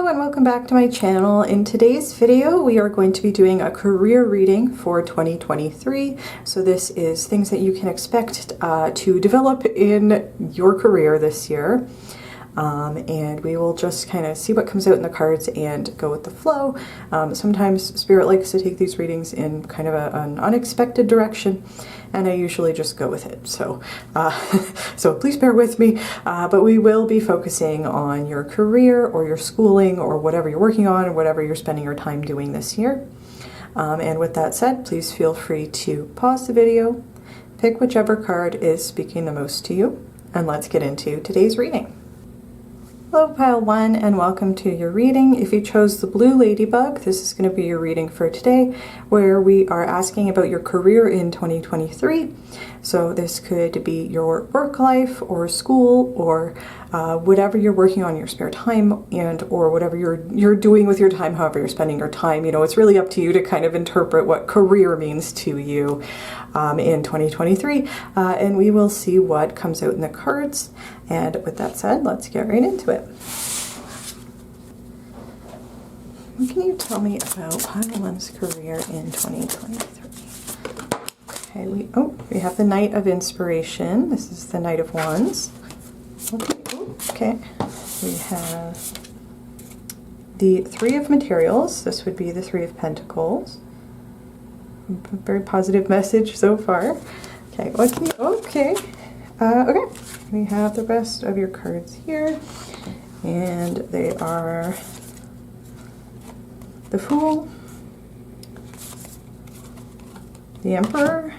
Hello and welcome back to my channel. In today's video we are going to be doing a career reading for 2023. So this is things that you can expect to develop in your career this year. And we will just kind of see what comes out in the cards and go with the flow. Sometimes Spirit likes to take these readings in kind of an unexpected direction, and I usually just go with it. So, so please bear with me, but we will be focusing on your career or your schooling or whatever you're working on or whatever you're spending your time doing this year. And with that said, please feel free to pause the video, pick whichever card is speaking the most to you, and let's get into today's reading. Hello Pile 1 and welcome to your reading. If you chose the blue ladybug, this is going to be your reading for today, where we are asking about your career in 2023. So this could be your work life or school or whatever you're working on in your spare time, and or whatever you're doing with your time, however you're spending your time. You know, it's really up to you to kind of interpret what career means to you in 2023, and we will see what comes out in the cards. And with that said, let's get right into it. What can you tell me about Pile 1's career in 2023? Okay, we have the Knight of Inspiration. This is the Knight of Wands. Okay, we have the Three of Materials. This would be the Three of Pentacles. Very positive message so far. Okay, okay, we have the rest of your cards here, and they are the Fool, the Emperor,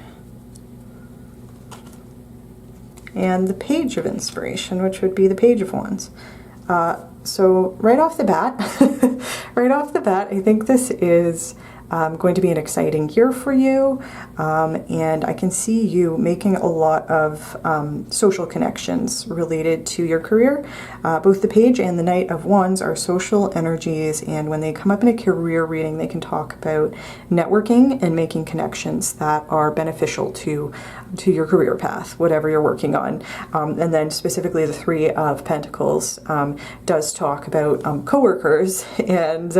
and the Page of Inspiration, which would be the Page of Wands. So right off the bat, I think this is going to be an exciting year for you, and I can see you making a lot of social connections related to your career. Both the Page and the Knight of Wands are social energies, and when they come up in a career reading, they can talk about networking and making connections that are beneficial to your career path, whatever you're working on. And then specifically the Three of Pentacles does talk about coworkers, and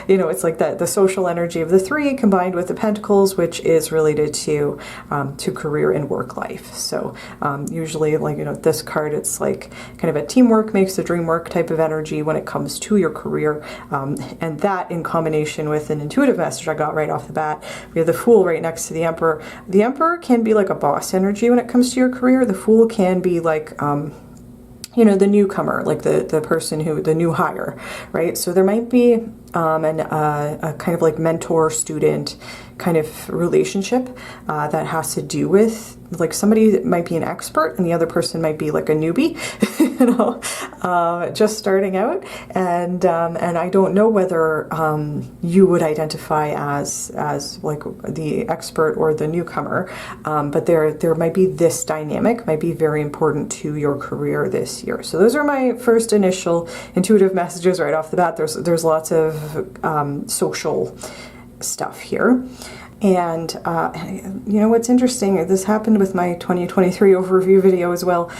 you know, it's like that the social energy of the Three combined with the Pentacles, which is related to career and work life. So usually, like, you know, this card, it's like kind of a teamwork makes the dream work type of energy when it comes to your career, and that in combination with an intuitive message I got right off the bat. We have the Fool right next to the Emperor. The Emperor can be like a boss energy when it comes to your career. The Fool can be like you know, the newcomer, like the person the new hire, right? So there might be a kind of like mentor-student kind of relationship that has to do with, like, somebody that might be an expert and the other person might be like a newbie, you know, just starting out. And I don't know whether you would identify as like the expert or the newcomer, but there might be this dynamic, might be very important to your career this year. So those are my first initial intuitive messages right off the bat. There's lots of social stuff here. And you know what's interesting, this happened with my 2023 overview video as well.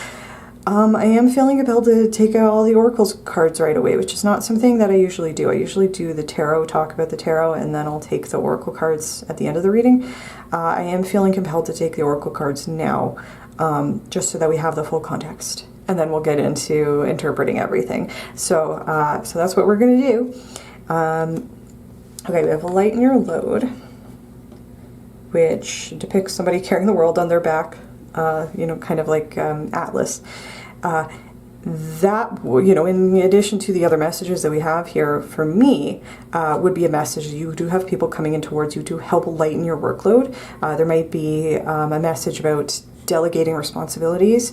I am feeling compelled to take out all the Oracle's cards right away, which is not something that I usually do. I usually do the tarot, talk about the tarot, and then I'll take the Oracle cards at the end of the reading. I am feeling compelled to take the Oracle cards now, just so that we have the full context. And then we'll get into interpreting everything. So, so that's what we're going to do. Okay, we have a Lighten Your Load, which depicts somebody carrying the world on their back, you know, kind of like Atlas. That, you know, in addition to the other messages that we have here, for me, would be a message. You do have people coming in towards you to help lighten your workload. There might be a message about delegating responsibilities,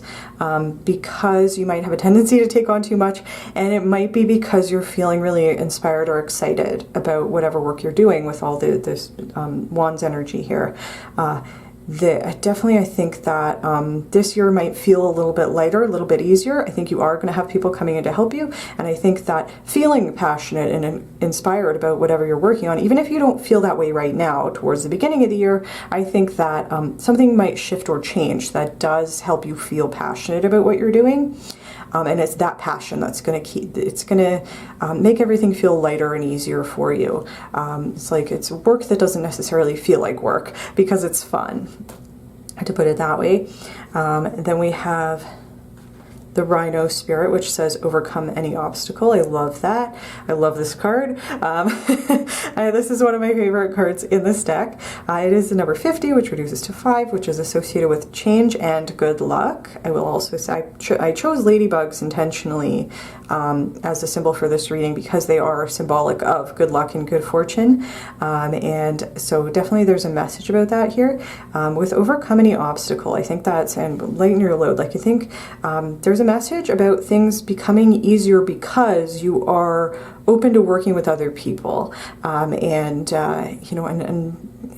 because you might have a tendency to take on too much, and it might be because you're feeling really inspired or excited about whatever work you're doing with all this Wands energy here. Definitely, I think that this year might feel a little bit lighter, a little bit easier. I think you are going to have people coming in to help you, and I think that feeling passionate and inspired about whatever you're working on, even if you don't feel that way right now towards the beginning of the year, I think that something might shift or change that does help you feel passionate about what you're doing. and it's that passion that's going to make everything feel lighter and easier for you. It's like it's work that doesn't necessarily feel like work because it's fun, to put it that way. Then we have the Rhino Spirit, which says overcome any obstacle. I love that. I love this card. This is one of my favorite cards in this deck. It is the number 50, which reduces to 5, which is associated with change and good luck. I will also say I chose ladybugs intentionally as a symbol for this reading because they are symbolic of good luck and good fortune. And so definitely there's a message about that here. With overcome any obstacle, I think that's, and lighten your load. Like I think there's a message about things becoming easier because you are open to working with other people, and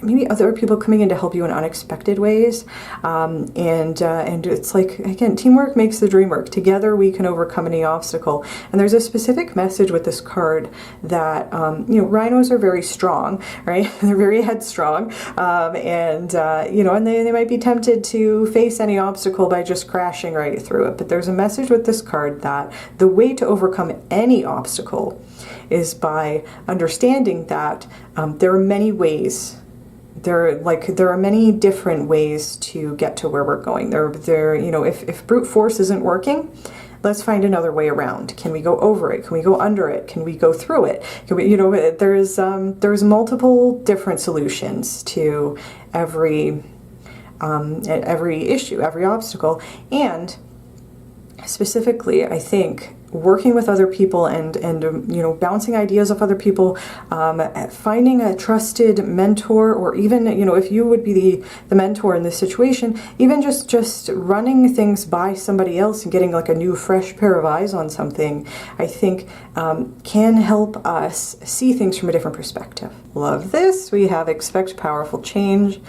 maybe other people coming in to help you in unexpected ways, and it's like, again, teamwork makes the dream work. Together we can overcome any obstacle. And there's a specific message with this card that rhinos are very strong, right? They're very headstrong, and they might be tempted to face any obstacle by just crashing right through it. But there's a message with this card that the way to overcome any obstacle is by understanding that there are many ways. There are many different ways to get to where we're going. If brute force isn't working, let's find another way around. Can we go over it? Can we go under it? Can we go through it? Can we, there's multiple different solutions to every issue, every obstacle, and specifically, I think working with other people and bouncing ideas off other people, finding a trusted mentor, or even if you would be the mentor in this situation, even just running things by somebody else and getting like a new fresh pair of eyes on something, I think can help us see things from a different perspective. Love this. We have expect powerful change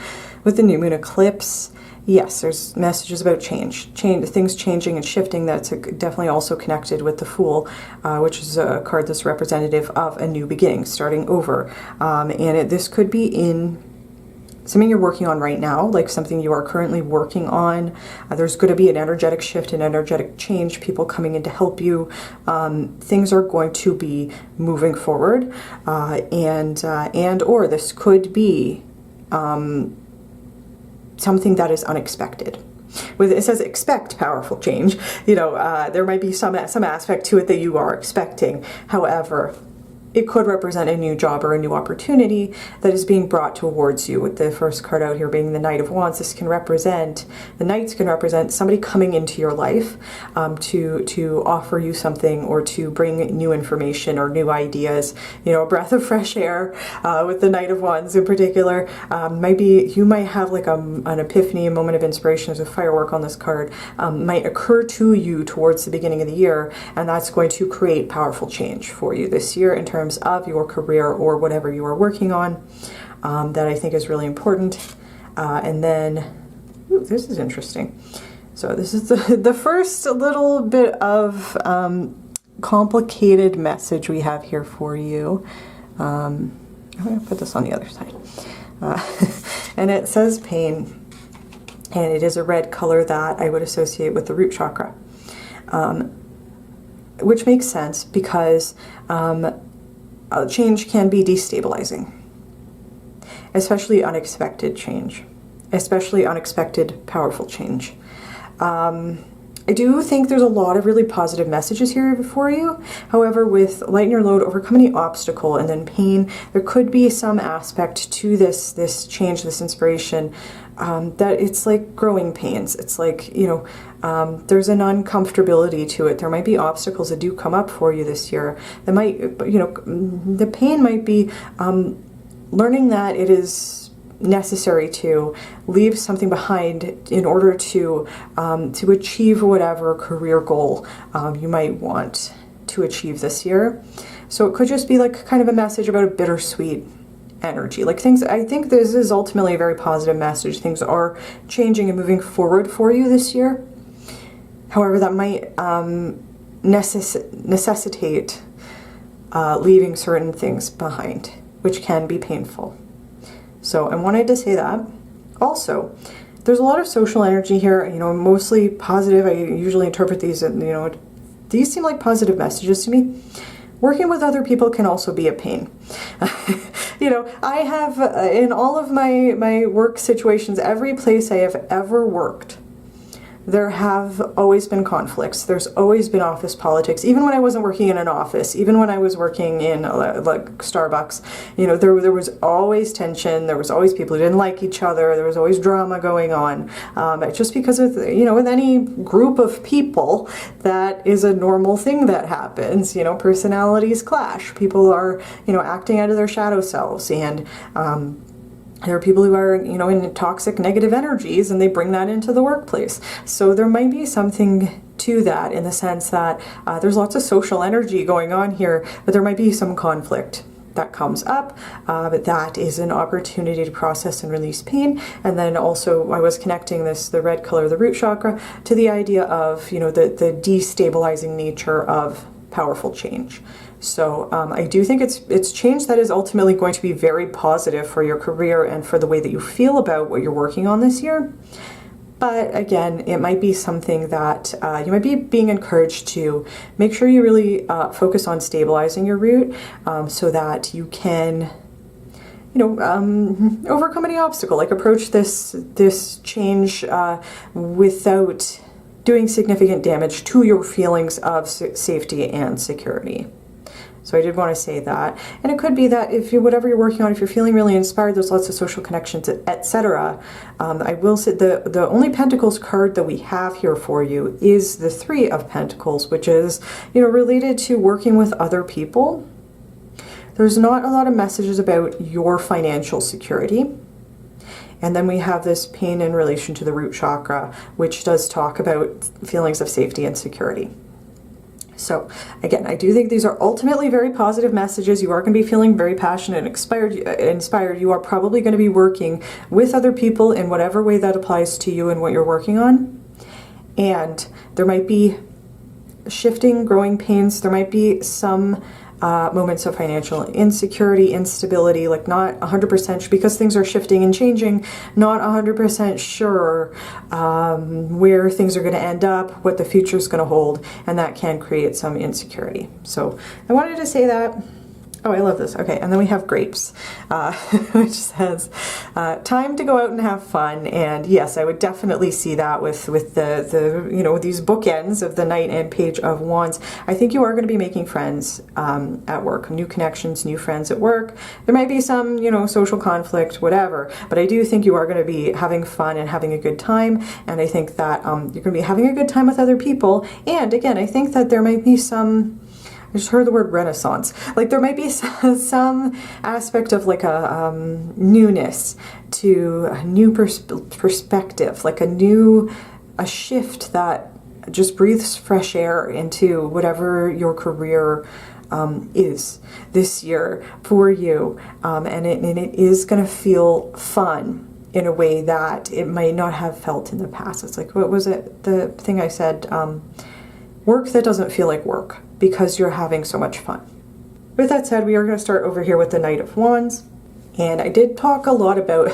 with the new moon eclipse. Yes, there's messages about change, things changing and shifting. That's definitely also connected with the Fool, which is a card that's representative of a new beginning, starting over. This could be in something you're working on right now, like something you are currently working on. There's going to be an energetic shift, an energetic change, people coming in to help you. Things are going to be moving forward, or this could be something that is unexpected. It says expect powerful change. There might be some aspect to it that you are expecting. However, it could represent a new job or a new opportunity that is being brought towards you. With the first card out here being the Knight of Wands, the Knights can represent somebody coming into your life to offer you something or to bring new information or new ideas. A breath of fresh air with the Knight of Wands in particular. You might have like an epiphany, a moment of inspiration. There's a firework on this card. Might occur to you towards the beginning of the year, and that's going to create powerful change for you this year in terms of your career or whatever you are working on, that I think is really important. And then, this is interesting. So this is the first little bit of complicated message we have here for you. I'm going to put this on the other side. And it says pain, and it is a red color that I would associate with the root chakra, which makes sense because change can be destabilizing, especially unexpected change, especially unexpected powerful change. I do think there's a lot of really positive messages here for you. However, with lighten your load, overcome any obstacle, and then pain, there could be some aspect to this change, this inspiration, that it's like growing pains. It's like, there's an uncomfortability to it. There might be obstacles that do come up for you this year. That might, the pain might be learning that it is necessary to leave something behind in order to achieve whatever career goal you might want to achieve this year. So it could just be like kind of a message about a bittersweet energy. Like things, I think this is ultimately a very positive message. Things are changing and moving forward for you this year. However, that might necessitate leaving certain things behind, which can be painful. So I wanted to say that. Also, there's a lot of social energy here, mostly positive. I usually interpret these, these seem like positive messages to me. Working with other people can also be a pain. You know, I have, in all of my work situations, every place I have ever worked, there have always been conflicts. There's always been office politics. Even when I wasn't working in an office, even when I was working in like Starbucks, you know, there was always tension. There was always people who didn't like each other. There was always drama going on. Just because of, you know, with any group of people, that is a normal thing that happens. You know, personalities clash. People are, you know, acting out of their shadow selves, and there are people who are, you know, in toxic negative energies, and they bring that into the workplace. So there might be something to that, in the sense that there's lots of social energy going on here, but there might be some conflict that comes up, but that is an opportunity to process and release pain. And then also I was connecting the red color, the root chakra, to the idea of, you know, the destabilizing nature of powerful change. So I do think it's change that is ultimately going to be very positive for your career and for the way that you feel about what you're working on this year. But again, it might be something that you might be being encouraged to make sure you really focus on stabilizing your root, so that you can, you know, overcome any obstacle, like approach this change without doing significant damage to your feelings of safety and security. So I did want to say that. And it could be that if whatever you're working on, if you're feeling really inspired, there's lots of social connections, etc. I will say the only Pentacles card that we have here for you is the Three of Pentacles, which is, you know, related to working with other people. There's not a lot of messages about your financial security. And then we have this pain in relation to the root chakra, which does talk about feelings of safety and security. So again, I do think these are ultimately very positive messages. You are going to be feeling very passionate and inspired. You are probably going to be working with other people in whatever way that applies to you and what you're working on. And there might be shifting, growing pains. There might be some moments of financial insecurity, instability, like not 100% because things are shifting and changing, not 100% sure where things are going to end up, what the future is going to hold, and that can create some insecurity. So I wanted to say that. Oh, I love this. Okay, and then we have grapes, which says, time to go out and have fun. And yes, I would definitely see that with the you know, these bookends of the Knight and Page of Wands. I think you are going to be making friends at work, new connections, new friends at work. There might be some, you know, social conflict, whatever, but I do think you are going to be having fun and having a good time. And I think that you're going to be having a good time with other people. And again, I think that there might be some, I just heard the word renaissance. Like there might be some aspect of like a newness to a new perspective, like a shift that just breathes fresh air into whatever your career is this year for you. And it is going to feel fun in a way that it might not have felt in the past. It's like, what was it? The thing I said, work that doesn't feel like work, because you're having so much fun. With that said, we are going to start over here with the Knight of Wands. And I did talk a lot about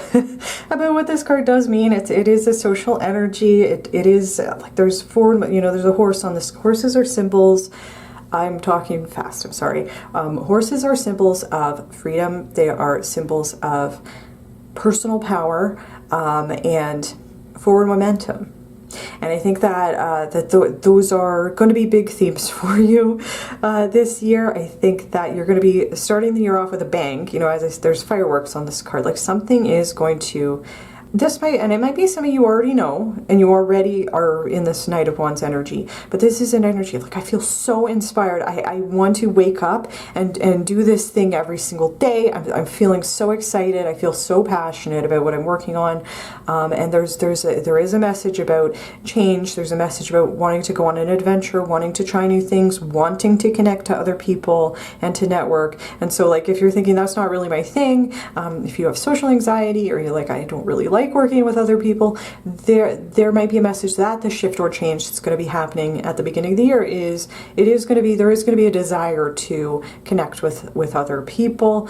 about what this card does mean. It is a social energy. It is like there's there's a horse on this. Horses are symbols. I'm talking fast, I'm sorry. Horses are symbols of freedom. They are symbols of personal power and forward momentum. And I think that those are going to be big themes for you this year. I think that you're going to be starting the year off with a bang. You know, there's fireworks on this card. Like something is going to, it might be something you already know, and you already are in this Knight of Wands energy, but this is an energy, like I feel so inspired. I want to wake up and do this thing every single day. I'm feeling so excited. I feel so passionate about what I'm working on. And there is a message about change. There's a message about wanting to go on an adventure, wanting to try new things, wanting to connect to other people and to network. And so like, if you're thinking that's not really my thing, if you have social anxiety, or you're like, I don't really like working with other people, there might be a message that the shift or change that's going to be happening at the beginning of the year there is going to be a desire to connect with other people.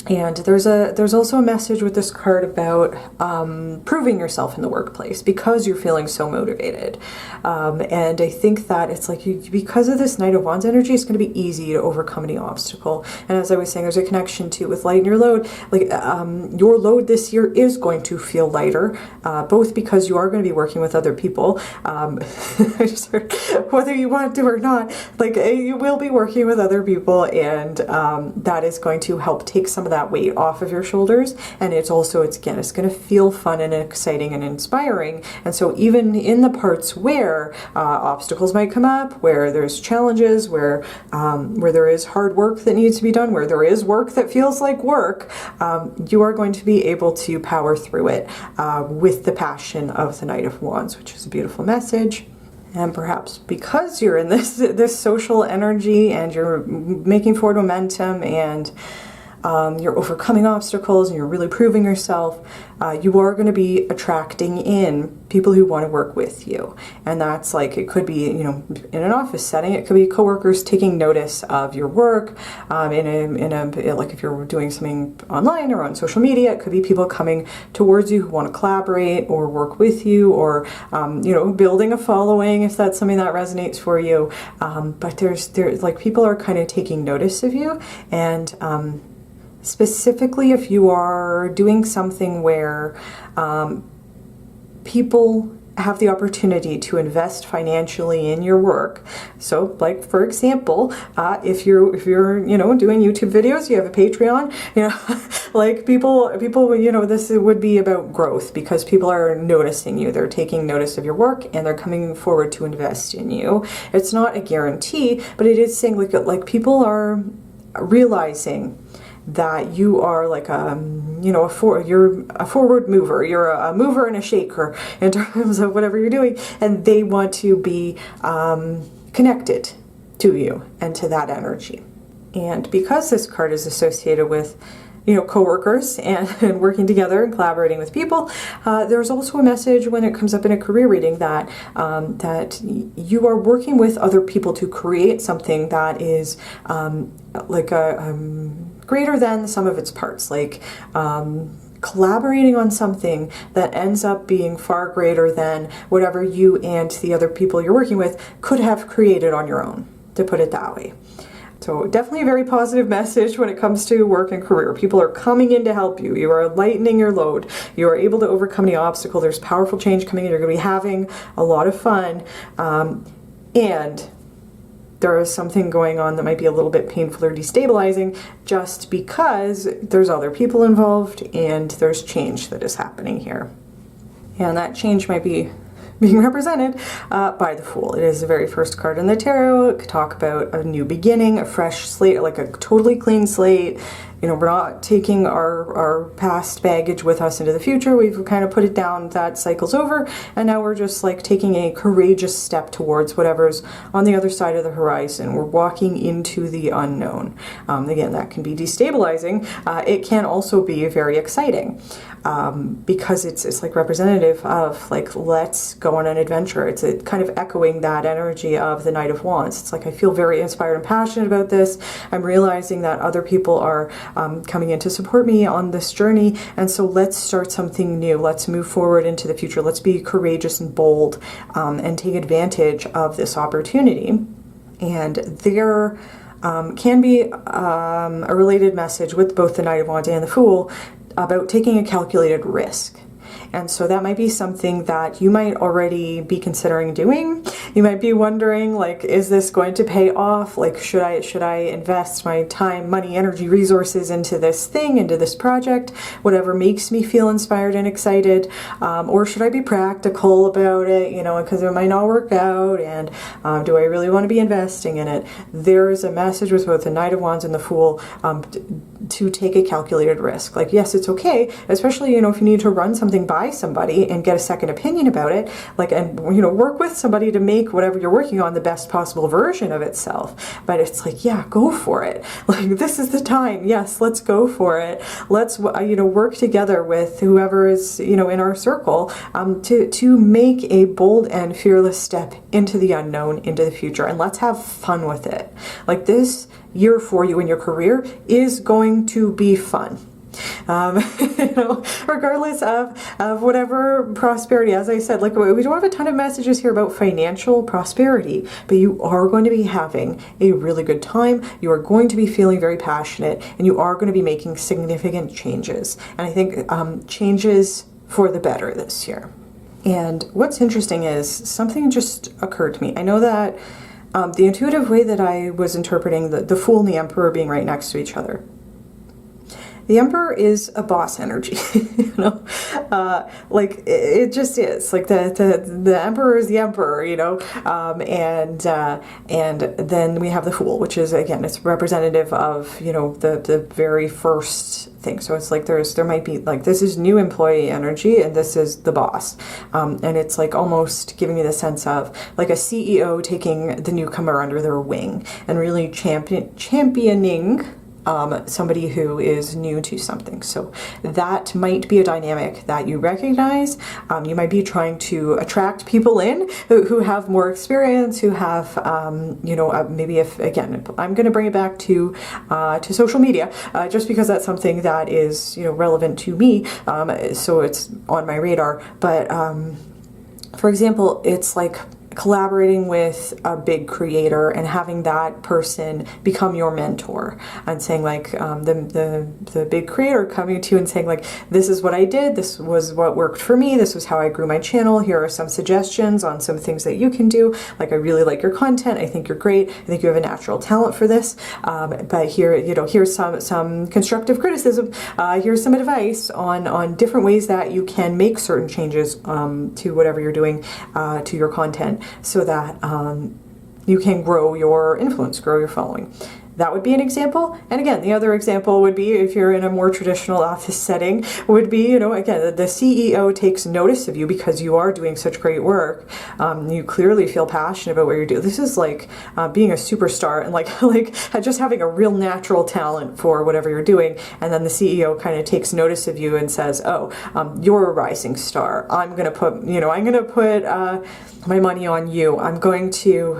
And there's also a message with this card about proving yourself in the workplace because you're feeling so motivated. And I think that it's like because of this Knight of Wands energy, it's going to be easy to overcome any obstacle. And as I was saying, there's a connection too with lighten your load. Like your load this year is going to feel lighter, both because you are going to be working with other people. I just heard, whether you want to or not, like you will be working with other people, and that is going to help take some of that weight off of your shoulders. And it's also, it's going to feel fun and exciting and inspiring. And so even in the parts where obstacles might come up, where there's challenges, where there is hard work that needs to be done, where there is work that feels like work, you are going to be able to power through it with the passion of the Knight of Wands, which is a beautiful message. And perhaps because you're in this social energy and you're making forward momentum and you're overcoming obstacles and you're really proving yourself, you are going to be attracting in people who want to work with you. And that's like, it could be, you know, in an office setting, it could be coworkers taking notice of your work, like if you're doing something online or on social media, it could be people coming towards you who want to collaborate or work with you, or you know, building a following if that's something that resonates for you. But there's like people are kind of taking notice of you, and specifically if you are doing something where people have the opportunity to invest financially in your work. So like, for example, if you're you know, doing YouTube videos, you have a Patreon, you know, like people, you know, this would be about growth because people are noticing you, they're taking notice of your work, and they're coming forward to invest in you. It's not a guarantee, but it is saying like people are realizing that you are like you're a forward mover, you're a mover and a shaker in terms of whatever you're doing, and they want to be connected to you and to that energy. And because this card is associated with, you know, coworkers and working together and collaborating with people, there's also a message when it comes up in a career reading that that you are working with other people to create something that is like greater than the sum of its parts, like collaborating on something that ends up being far greater than whatever you and the other people you're working with could have created on your own, to put it that way. So definitely a very positive message when it comes to work and career. People are coming in to help you. You are lightening your load. You are able to overcome the obstacle. There's powerful change coming in. You're going to be having a lot of fun. And there is something going on that might be a little bit painful or destabilizing just because there's other people involved and there's change that is happening here. And that change might be being represented by the Fool. It is the very first card in the tarot. It could talk about a new beginning, a fresh slate, like a totally clean slate. You know, we're not taking our past baggage with us into the future. We've kind of put it down, that cycle's over, and now we're just like taking a courageous step towards whatever's on the other side of the horizon. We're walking into the unknown. Again, that can be destabilizing. It can also be very exciting because it's like representative of like, let's go on an adventure. It's kind of echoing that energy of the Knight of Wands. It's like, I feel very inspired and passionate about this. I'm realizing that other people are coming in to support me on this journey, and so let's start something new. Let's move forward into the future. Let's be courageous and bold and take advantage of this opportunity. And there can be a related message with both the Knight of Wands and the Fool about taking a calculated risk. And so that might be something that you might already be considering doing. You might be wondering, like, is this going to pay off? Like, should I invest my time, money, energy, resources into this thing, into this project, whatever makes me feel inspired and excited? Or should I be practical about it, you know, because it might not work out, and do I really want to be investing in it? There is a message with both the Knight of Wands and the Fool to take a calculated risk. Like, yes, it's okay, especially, you know, if you need to run something something by somebody and get a second opinion about it, like, and, you know, work with somebody to make whatever you're working on the best possible version of itself. But it's like, yeah, go for it. Like, this is the time. Yes, let's go for it. Let's, you know, work together with whoever is, you know, in our circle, to make a bold and fearless step into the unknown, into the future, and let's have fun with it. Like, this year for you in your career is going to be fun. You know, regardless of whatever prosperity, as I said, like, we don't have a ton of messages here about financial prosperity, but you are going to be having a really good time. You are going to be feeling very passionate, and you are going to be making significant changes. And I think changes for the better this year. And what's interesting is something just occurred to me. I know that the intuitive way that I was interpreting the Fool and the Emperor being right next to each other. The Emperor is a boss energy, you know, like, it just is. Like, the Emperor is the Emperor, you know, and then we have the Fool, which is, again, it's representative of, you know, the very first thing. So it's like there might be, like, this is new employee energy, and this is the boss, and it's like almost giving me the sense of like a CEO taking the newcomer under their wing and really championing somebody who is new to something. So that might be a dynamic that you recognize. You might be trying to attract people in who have more experience, who have, you know, maybe if, again, I'm going to bring it back to social media, just because that's something that is, you know, relevant to me. So it's on my radar. But, for example, it's like collaborating with a big creator and having that person become your mentor, and saying, like, the big creator coming to you and saying, like, this is what I did, this was what worked for me, this was how I grew my channel, here are some suggestions on some things that you can do, like, I really like your content, I think you're great, I think you have a natural talent for this, but here, you know, here's some constructive criticism, here's some advice on different ways that you can make certain changes to whatever you're doing, to your content, so that you can grow your influence, grow your following. That would be an example. And again, the other example would be, if you're in a more traditional office setting, would be, you know, again, the CEO takes notice of you because you are doing such great work. You clearly feel passionate about what you're doing. This is like being a superstar and like just having a real natural talent for whatever you're doing. And then the CEO kind of takes notice of you and says, oh, you're a rising star. I'm going to put, you know, my money on you. I'm going to,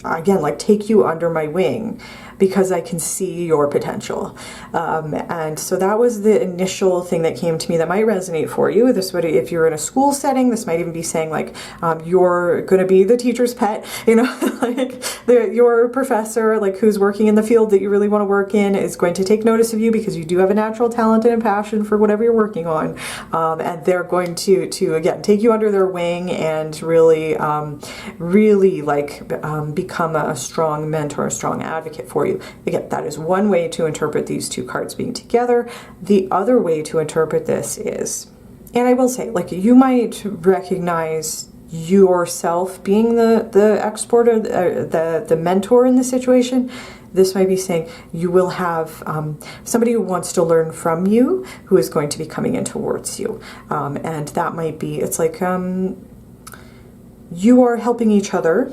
again, like, take you under my wing because I can see your potential. And so that was the initial thing that came to me that might resonate for you. This would, if you're in a school setting, this might even be saying, like, you're going to be the teacher's pet, you know, like your professor, like, who's working in the field that you really want to work in, is going to take notice of you because you do have a natural talent and a passion for whatever you're working on. And they're going to again, take you under their wing and really, really, like, become a strong mentor, a strong advocate for you. Again, that is one way to interpret these two cards being together. The other way to interpret this is, and I will say, like, you might recognize yourself being the expert or the mentor in the situation. This might be saying you will have somebody who wants to learn from you, who is going to be coming in towards you. And that might be, it's like you are helping each other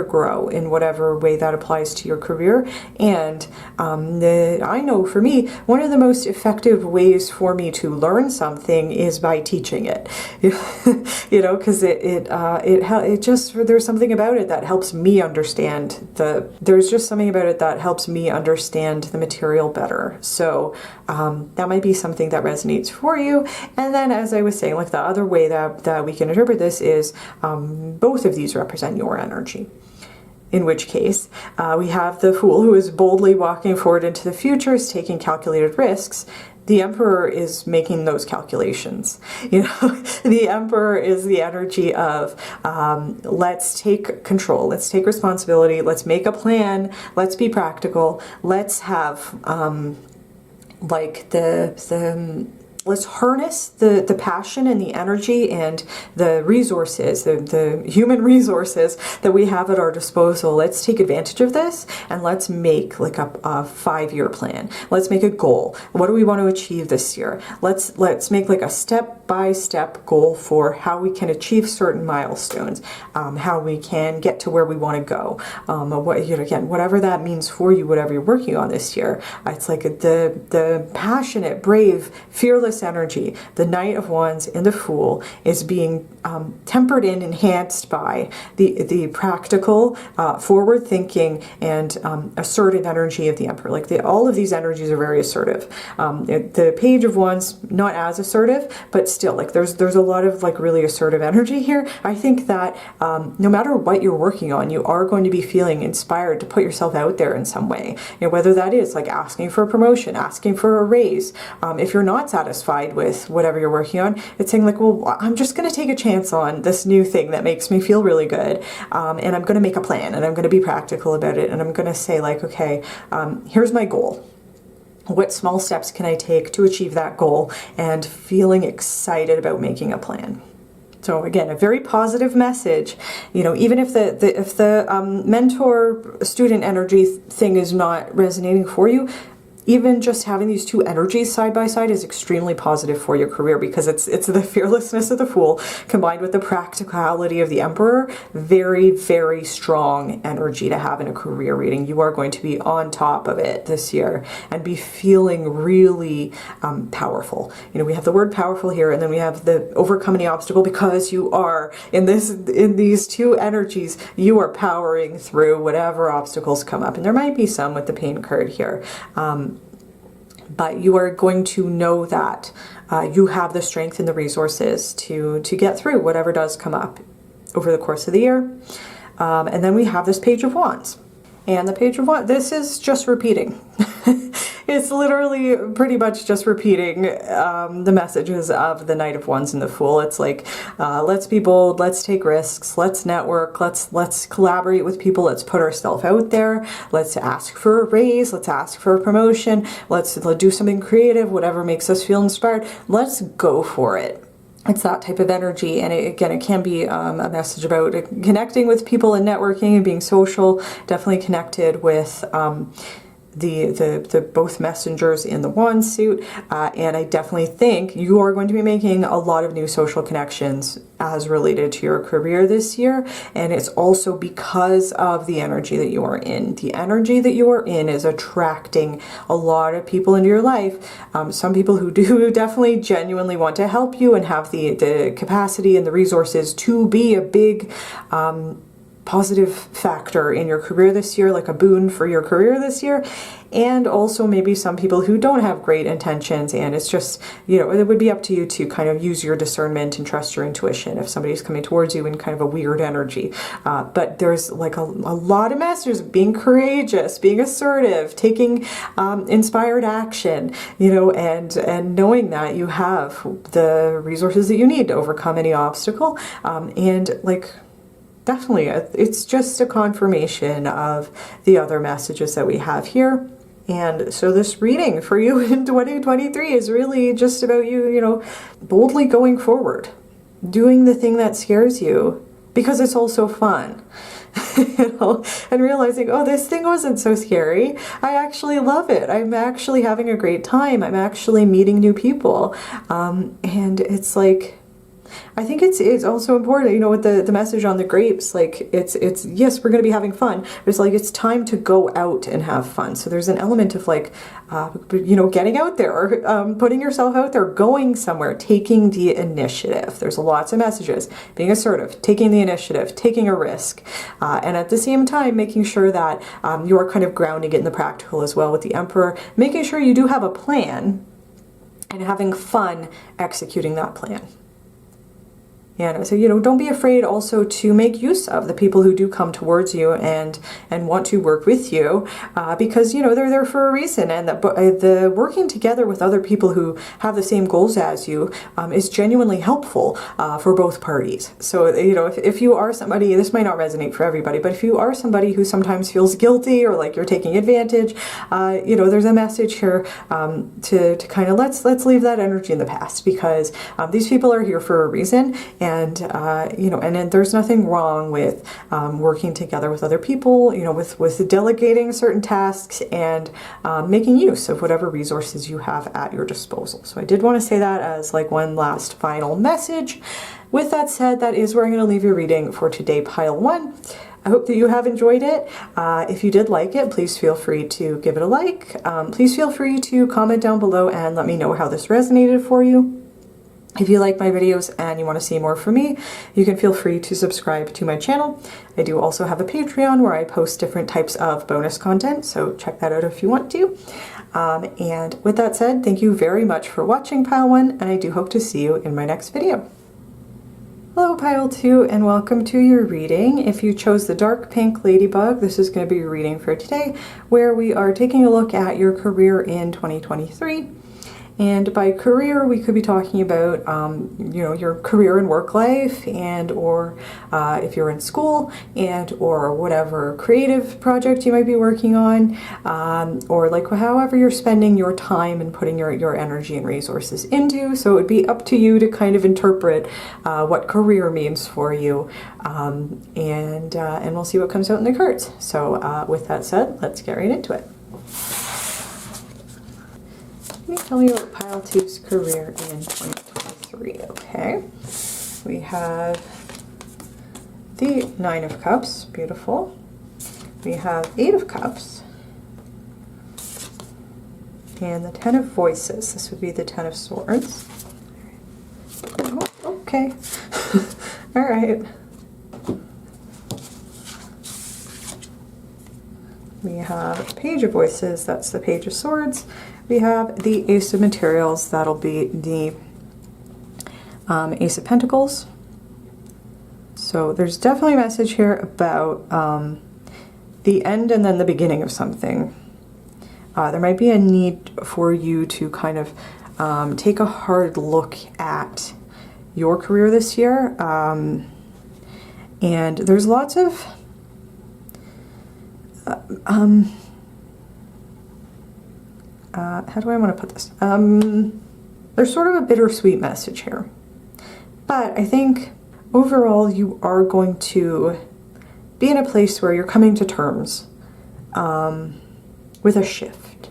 grow in whatever way that applies to your career. And I know for me, one of the most effective ways for me to learn something is by teaching it. You know, because it just, there's something about it that helps me understand there's just something about it that helps me understand the material better. So that might be something that resonates for you. And then, as I was saying, like, the other way that we can interpret this is both of these represent your energy. In which case, we have the Fool, who is boldly walking forward into the future, is taking calculated risks. The Emperor is making those calculations. You know, the Emperor is the energy of let's take control, let's take responsibility, let's make a plan, let's be practical, let's have like the let's harness the passion and the energy and the resources, the human resources that we have at our disposal. Let's take advantage of this and let's make like a 5-year plan. Let's make a goal. What do we want to achieve this year? Let's make like a step-by-step goal for how we can achieve certain milestones, how we can get to where we want to go. Again, whatever that means for you, whatever you're working on this year. It's like the passionate, brave, fearless energy. The Knight of Wands and the Fool is being tempered and enhanced by the practical, forward-thinking, and assertive energy of the Emperor. Like all of these energies are very assertive. The Page of Wands, not as assertive, but still, like there's a lot of like really assertive energy here. I think that no matter what you're working on, you are going to be feeling inspired to put yourself out there in some way. You know, whether that is like asking for a promotion, asking for a raise. If you're not satisfied with whatever you're working on, it's saying like, well, I'm just going to take a chance on this new thing that makes me feel really good, and I'm going to make a plan, and I'm going to be practical about it, and I'm going to say like, okay, here's my goal. What small steps can I take to achieve that goal? And feeling excited about making a plan. So again, a very positive message. You know, even if the mentor-student energy thing is not resonating for you, even just having these two energies side by side is extremely positive for your career, because it's the fearlessness of the Fool combined with the practicality of the Emperor. Very, very strong energy to have in a career reading. You are going to be on top of it this year and be feeling really powerful. You know, we have the word powerful here, and then we have the overcome any obstacle, because you are in these two energies, you are powering through whatever obstacles come up. And there might be some with the Pain card here. But you are going to know that you have the strength and the resources to get through whatever does come up over the course of the year. And then we have this Page of Wands. And the Page of Wands, this is just repeating. It's literally pretty much just repeating the messages of the Knight of Wands and the Fool. It's like, let's be bold, let's take risks, let's network, let's collaborate with people, let's put ourselves out there, let's ask for a raise, let's ask for a promotion, let's do something creative, whatever makes us feel inspired. Let's go for it. It's that type of energy, and it can be a message about connecting with people and networking and being social. Definitely connected with the both messengers in the wand suit, and I definitely think you are going to be making a lot of new social connections as related to your career this year. And it's also because of the energy that you are in. The energy that you are in is attracting a lot of people into your life. Some people who do definitely genuinely want to help you and have the capacity and the resources to be a big positive factor in your career this year, like a boon for your career this year. And also maybe some people who don't have great intentions, and it's just, you know, it would be up to you to kind of use your discernment and trust your intuition if somebody's coming towards you in kind of a weird energy. But there's like a lot of messages of being courageous, being assertive, taking inspired action, you know, and knowing that you have the resources that you need to overcome any obstacle. And like, definitely, it's just a confirmation of the other messages that we have here. And so this reading for you in 2023 is really just about you, you know, boldly going forward, doing the thing that scares you because it's also fun. You know, and realizing, oh, this thing wasn't so scary. I actually love it. I'm actually having a great time. I'm actually meeting new people. And it's like, I think it's also important, you know, with the message on the grapes, like it's yes, we're going to be having fun. But it's like, it's time to go out and have fun. So there's an element of like, you know, getting out there, or putting yourself out there, going somewhere, taking the initiative. There's lots of messages, being assertive, taking the initiative, taking a risk, and at the same time, making sure that you are kind of grounding it in the practical as well with the Emperor, making sure you do have a plan and having fun executing that plan. And so, you know, don't be afraid also to make use of the people who do come towards you and want to work with you, because, you know, they're there for a reason. And the working together with other people who have the same goals as you is genuinely helpful for both parties. So, you know, if you are somebody, this might not resonate for everybody, but if you are somebody who sometimes feels guilty or like you're taking advantage, you know, there's a message here to kind of let's leave that energy in the past, because these people are here for a reason. And, you know, and then there's nothing wrong with working together with other people, you know, with delegating certain tasks and making use of whatever resources you have at your disposal. So I did want to say that as like one last final message. With that said, that is where I'm going to leave your reading for today, pile 1. I hope that you have enjoyed it. If you did like it, please feel free to give it a like. Please feel free to comment down below and let me know how this resonated for you. If you like my videos and you want to see more from me, you can feel free to subscribe to my channel. I do also have a Patreon where I post different types of bonus content, so check that out if you want to. And with that said, thank you very much for watching Pile 1, and I do hope to see you in my next video. Hello Pile 2, and welcome to your reading. If you chose the dark pink ladybug, this is going to be your reading for today, where we are taking a look at your career in 2023. And by career, we could be talking about, you know, your career and work life, and or if you're in school, and or whatever creative project you might be working on, or like however you're spending your time and putting your energy and resources into. So it would be up to you to kind of interpret what career means for you, and we'll see what comes out in the cards. So with that said, let's get right into it. Can you tell me about Pile 2's career in 2023? Okay. We have the 9 of Cups. Beautiful. We have 8 of Cups. And the 10 of Voices. This would be the 10 of Swords. Oh, okay. All right. We have Page of Voices. That's the Page of Swords. We have the Ace of Materials, that'll be the Ace of Pentacles. So there's definitely a message here about the end and then the beginning of something. There might be a need for you to kind of take a hard look at your career this year. And there's lots of how do I want to put this? There's sort of a bittersweet message here. But I think overall you are going to be in a place where you're coming to terms with a shift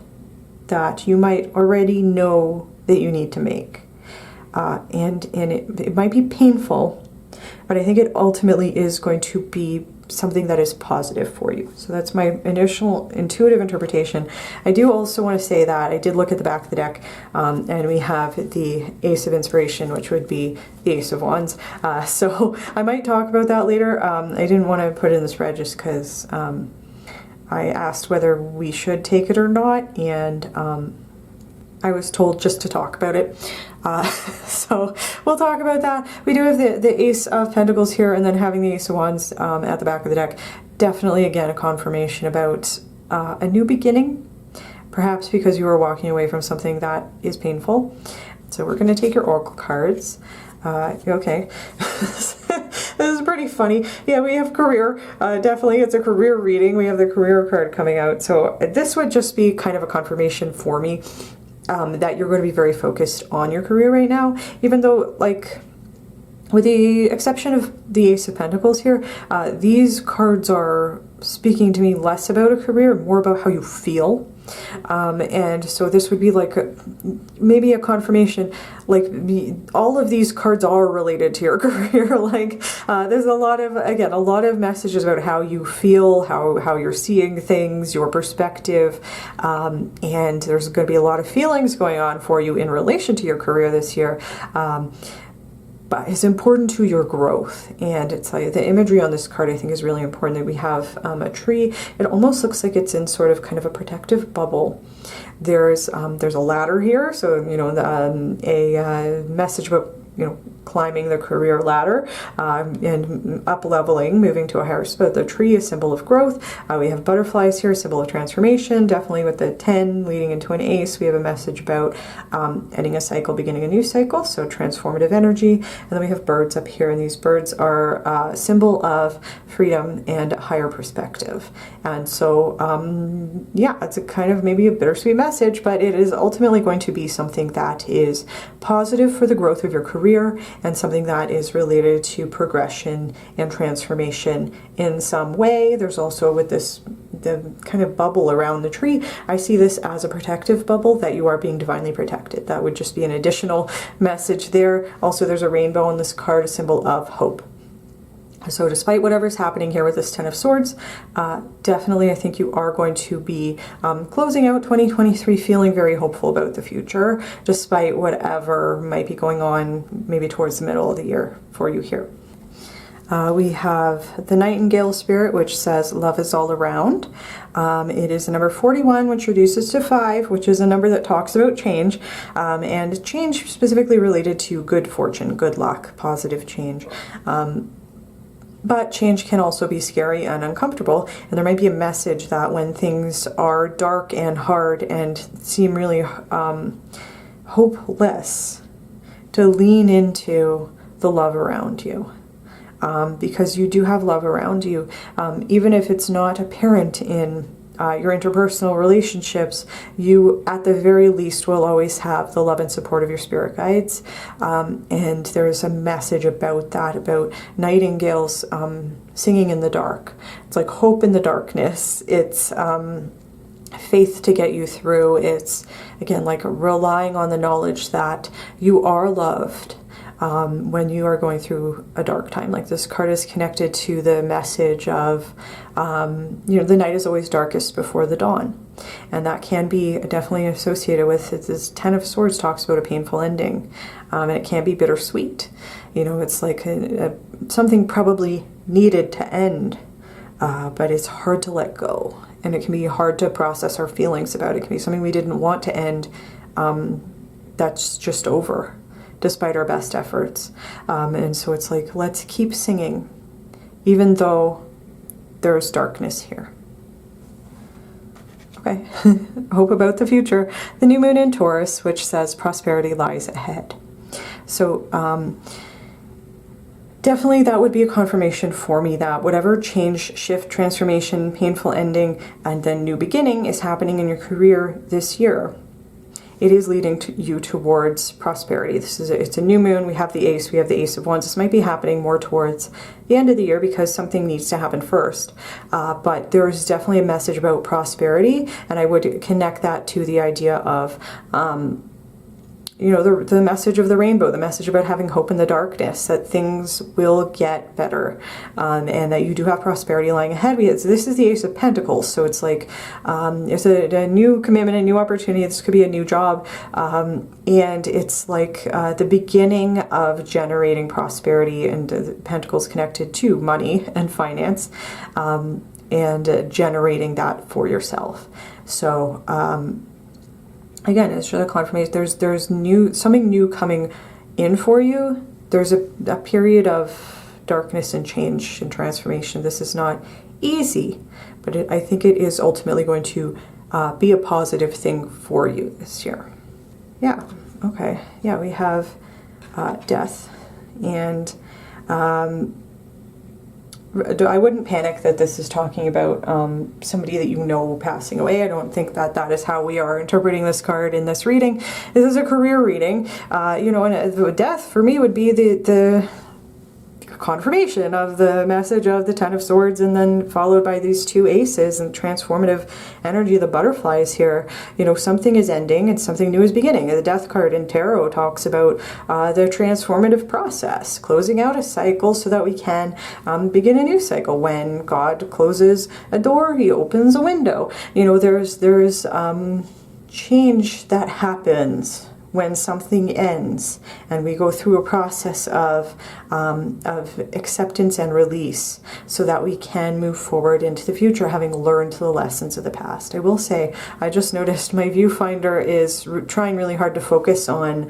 that you might already know that you need to make. And it might be painful, but I think it ultimately is going to be something that is positive for you. So that's my initial intuitive interpretation. I do also want to say that I did look at the back of the deck, and we have the Ace of Inspiration, which would be the Ace of Wands. So I might talk about that later. I didn't want to put it in the spread just because I asked whether we should take it or not, and I was told just to talk about it. So we'll talk about that. We do have the Ace of Pentacles here, and then having the Ace of Wands at the back of the deck. Definitely, again, a confirmation about a new beginning, perhaps because you are walking away from something that is painful. So we're going to take your Oracle cards. Okay. This is pretty funny. Yeah, we have career. Definitely, it's a career reading. We have the career card coming out. So this would just be kind of a confirmation for me that you're going to be very focused on your career right now, even though, like, with the exception of the Ace of Pentacles here, these cards are speaking to me less about a career, more about how you feel. And so this would be like maybe a confirmation, like all of these cards are related to your career. Like there's a lot of messages about how you feel, how you're seeing things, your perspective, and there's going to be a lot of feelings going on for you in relation to your career this year. But it's important to your growth, and it's like the imagery on this card I think is really important. That we have a tree. It almost looks like it's in sort of kind of a protective bubble. There's a ladder here, so you know a message about climbing the career ladder and up leveling, moving to a higher spot. The tree, a symbol of growth. We have butterflies here, a symbol of transformation. Definitely with the 10 leading into an ace, we have a message about ending a cycle, beginning a new cycle, so transformative energy. And then we have birds up here, and these birds are a symbol of freedom and higher perspective. And so, yeah, it's a kind of maybe a bittersweet message, but it is ultimately going to be something that is positive for the growth of your career and something that is related to progression and transformation in some way. There's also with this, the kind of bubble around the tree, I see this as a protective bubble, that you are being divinely protected. That would just be an additional message there. Also, there's a rainbow on this card, a symbol of hope. So despite whatever's happening here with this Ten of Swords, definitely I think you are going to be closing out 2023 feeling very hopeful about the future, despite whatever might be going on maybe towards the middle of the year for you here. We have the Nightingale Spirit, which says love is all around. It is a number 41, which reduces to 5, which is a number that talks about change, and change specifically related to good fortune, good luck, positive change. But change can also be scary and uncomfortable, and there might be a message that when things are dark and hard and seem really hopeless, to lean into the love around you. Because you do have love around you, even if it's not apparent in your interpersonal relationships, you at the very least will always have the love and support of your spirit guides. And there's a message about that, about nightingales singing in the dark. It's like hope in the darkness. It's faith to get you through. It's, again, like relying on the knowledge that you are loved. When you are going through a dark time. Like this card is connected to the message of, the night is always darkest before the dawn. And that can be definitely associated with, this Ten of Swords talks about a painful ending. And it can be bittersweet. It's like something probably needed to end, but it's hard to let go. And it can be hard to process our feelings about it. It can be something we didn't want to end, that's just over, despite our best efforts. And so it's like, let's keep singing, even though there's darkness here. Okay, hope about the future. The new moon in Taurus, which says prosperity lies ahead. So definitely that would be a confirmation for me that whatever change, shift, transformation, painful ending, and then new beginning is happening in your career this year, it is leading you towards prosperity. It's a new moon. We have the Ace. We have the Ace of Wands. This might be happening more towards the end of the year because something needs to happen first. But there is definitely a message about prosperity, and I would connect that to the idea of the message of the rainbow, the message about having hope in the darkness, that things will get better, and that you do have prosperity lying ahead. This is the Ace of Pentacles, so it's like it's a new commitment, a new opportunity. This could be a new job, and it's like the beginning of generating prosperity, and Pentacles connected to money and finance, and generating that for yourself. So again, it's just a confirmation. There's something new coming in for you. There's a period of darkness and change and transformation. This is not easy, but I think it is ultimately going to be a positive thing for you this year. Yeah. Okay. Yeah, we have death, and I wouldn't panic that this is talking about somebody that you know passing away. I don't think that is how we are interpreting this card in this reading. This is a career reading, and death for me would be the confirmation of the message of the Ten of Swords, and then followed by these two aces and transformative energy of the butterflies here. Something is ending and something new is beginning. The Death card in Tarot talks about the transformative process, closing out a cycle so that we can begin a new cycle. When God closes a door, he opens a window. There's change that happens when something ends, and we go through a process of acceptance and release so that we can move forward into the future, having learned the lessons of the past. I will say, I just noticed my viewfinder is trying really hard to focus on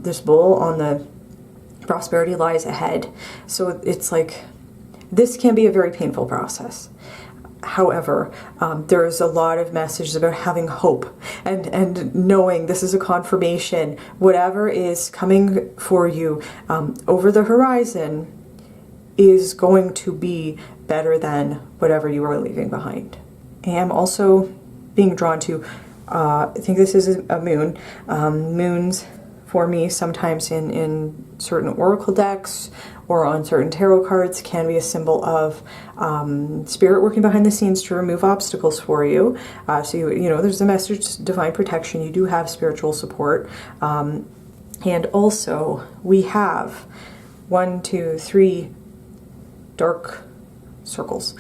this bull on the Prosperity lies ahead. So it's like, this can be a very painful process. However, there's a lot of messages about having hope and knowing this is a confirmation. Whatever is coming for you over the horizon is going to be better than whatever you are leaving behind. I am also being drawn to, I think this is a moon. Moons for me sometimes in certain oracle decks or on certain tarot cards can be a symbol of spirit working behind the scenes to remove obstacles for you. So you know, there's a message, divine protection. You do have spiritual support. And also we have 1, 2, 3 dark circles.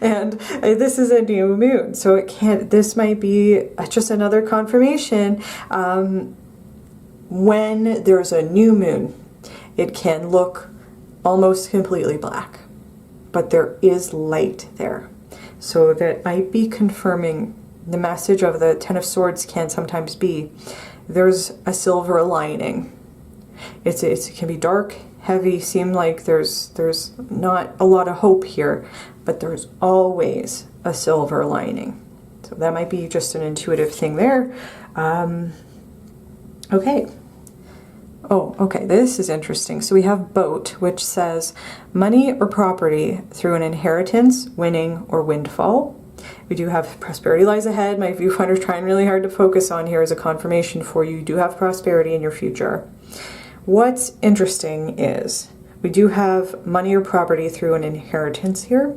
And this is a new moon, so it can't, this might be just another confirmation. When there's a new moon, it can look almost completely black, but there is light there. So that might be confirming the message of the Ten of Swords can sometimes be there's a silver lining. It can be dark, heavy, seem like there's not a lot of hope here, but there's always a silver lining. So that might be just an intuitive thing there. Okay. Oh, okay, this is interesting. So we have boat, which says money or property through an inheritance, winning, or windfall. We do have prosperity lies ahead. My viewfinder's trying really hard to focus on here as a confirmation for you. You do have prosperity in your future. What's interesting is we do have money or property through an inheritance here,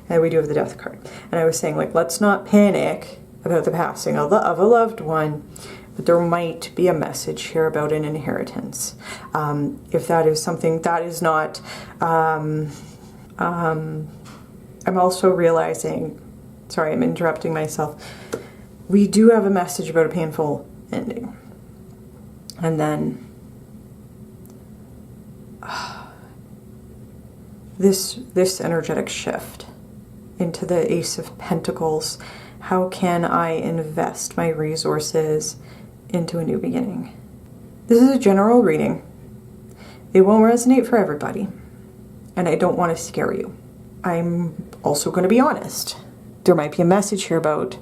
and we do have the death card. And I was saying, like, let's not panic about the passing of a loved one, but there might be a message here about an inheritance. If that is something that is not, I'm also realizing, sorry, I'm interrupting myself. We do have a message about a painful ending. And then this energetic shift into the Ace of Pentacles. How can I invest my resources into a new beginning? This is a general reading. It won't resonate for everybody, and I don't want to scare you. I'm also going to be honest. There might be a message here about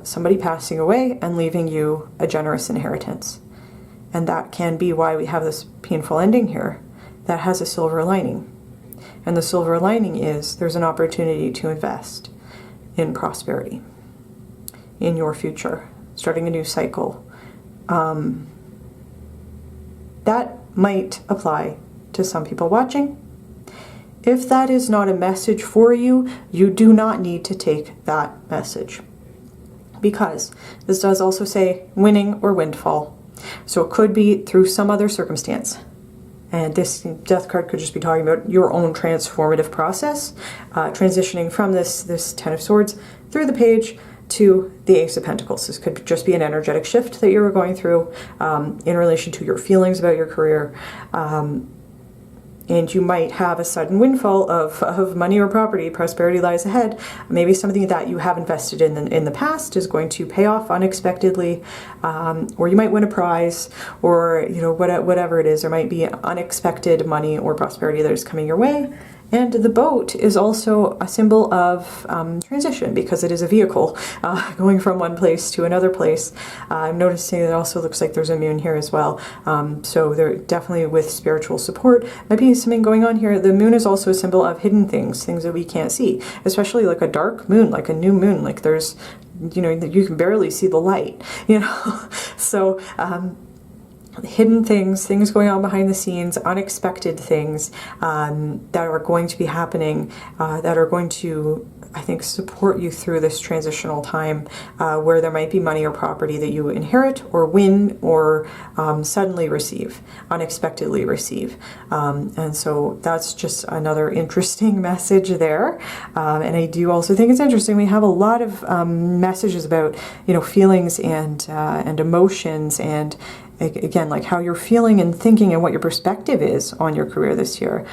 somebody passing away and leaving you a generous inheritance. And that can be why we have this painful ending here that has a silver lining. And the silver lining is there's an opportunity to invest in prosperity, in your future, starting a new cycle. That might apply to some people watching. If that is not a message for you, you do not need to take that message. Because this does also say winning or windfall. So it could be through some other circumstance. And this death card could just be talking about your own transformative process, transitioning from this Ten of Swords through the page to the Ace of Pentacles. This could just be an energetic shift that you were going through in relation to your feelings about your career. And you might have a sudden windfall of money or property. Prosperity lies ahead. Maybe something that you have invested in the past is going to pay off unexpectedly, or you might win a prize, or whatever it is. There might be unexpected money or prosperity that is coming your way. And the boat is also a symbol of transition, because it is a vehicle going from one place to another place. I'm noticing it also looks like there's a moon here as well. So they're definitely with spiritual support. Might be something going on here. The moon is also a symbol of hidden things that we can't see, especially like a dark moon, like a new moon. Like there's, you can barely see the light, So, hidden things going on behind the scenes, unexpected things that are going to be happening, that are going to, I think, support you through this transitional time where there might be money or property that you inherit or win or suddenly receive, unexpectedly receive. And so that's just another interesting message there. And I do also think it's interesting. We have a lot of messages about, feelings and emotions, and again, like how you're feeling and thinking and what your perspective is on your career this year.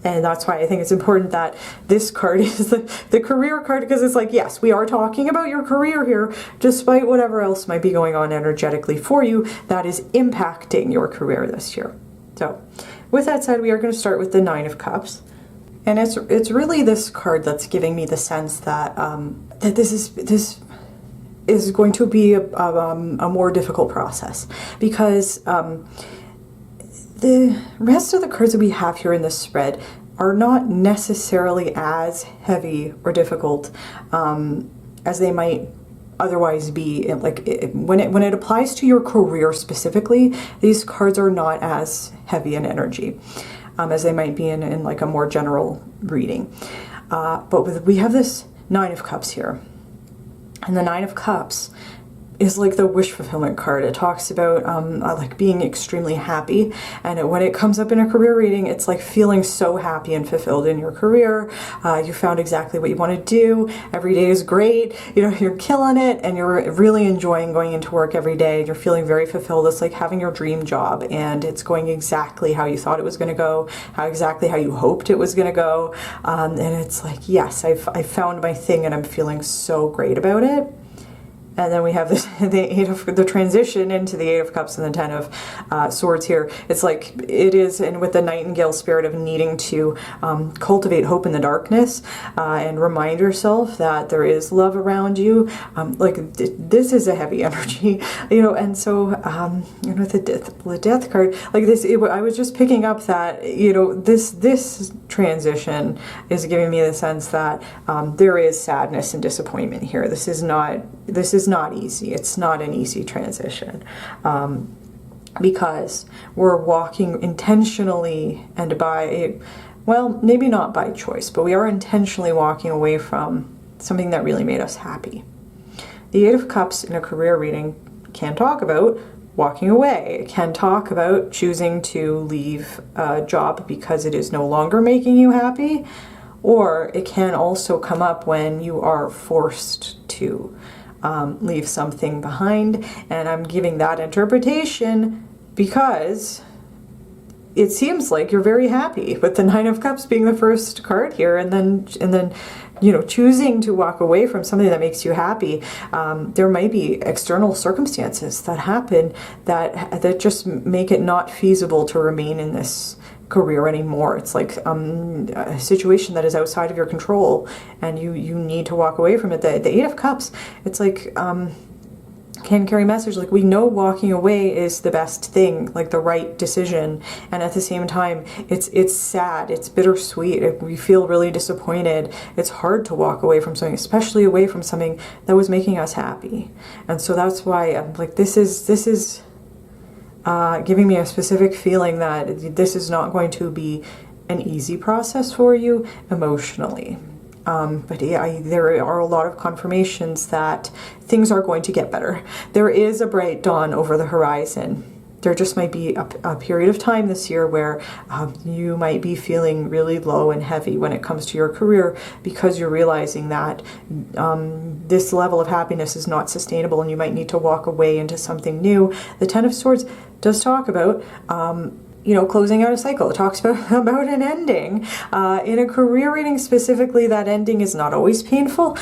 And that's why I think it's important that this card is the career card, because it's like, yes, we are talking about your career here, despite whatever else might be going on energetically for you that is impacting your career this year. So with that said, we are going to start with the Nine of Cups. And it's really this card that's giving me the sense that that this is going to be a more difficult process, because the rest of the cards that we have here in this spread are not necessarily as heavy or difficult as they might otherwise be. Like when it applies to your career specifically, these cards are not as heavy in energy as they might be in like a more general reading. But we have this Nine of Cups here, and the Nine of Cups is like the wish fulfillment card. It talks about like being extremely happy, and when it comes up in a career reading, it's like feeling so happy and fulfilled in your career. You found exactly what you want to do. Every day is great. You know, you're killing it, and you're really enjoying going into work every day. You're feeling very fulfilled. It's like having your dream job, and it's going exactly how you thought it was going to go, exactly how you hoped it was going to go. And it's like, yes, I found my thing, and I'm feeling so great about it. And then we have the transition into the Eight of Cups and the Ten of Swords here. It's like it is, and with the Nightingale spirit of needing to cultivate hope in the darkness and remind yourself that there is love around you. Like this is a heavy energy, you know. And so, you know, the Death card, like this, I was just picking up that, you know, this transition is giving me the sense that there is sadness and disappointment here. This is not easy. It's not an easy transition because we're walking intentionally and well, maybe not by choice, but we are intentionally walking away from something that really made us happy. The Eight of Cups in a career reading can talk about walking away. It can talk about choosing to leave a job because it is no longer making you happy, or it can also come up when you are forced to leave something behind. And I'm giving that interpretation because it seems like you're very happy with the Nine of Cups being the first card here, and then you know, choosing to walk away from something that makes you happy. There might be external circumstances that happen that just make it not feasible to remain in this career anymore. It's like a situation that is outside of your control, and you need to walk away from it. The Eight of Cups, it's like can carry a message like, we know walking away is the best thing, like the right decision, and at the same time it's sad, it's bittersweet, we feel really disappointed. It's hard to walk away from something, especially away from something that was making us happy. And so that's why I'm like, this is giving me a specific feeling that this is not going to be an easy process for you emotionally. But yeah, there are a lot of confirmations that things are going to get better. There is a bright dawn over the horizon. There just might be a period of time this year where you might be feeling really low and heavy when it comes to your career, because you're realizing that this level of happiness is not sustainable, and you might need to walk away into something new. The Ten of Swords does talk about you know, closing out a cycle. It talks about an ending. In a career reading specifically, that ending is not always painful.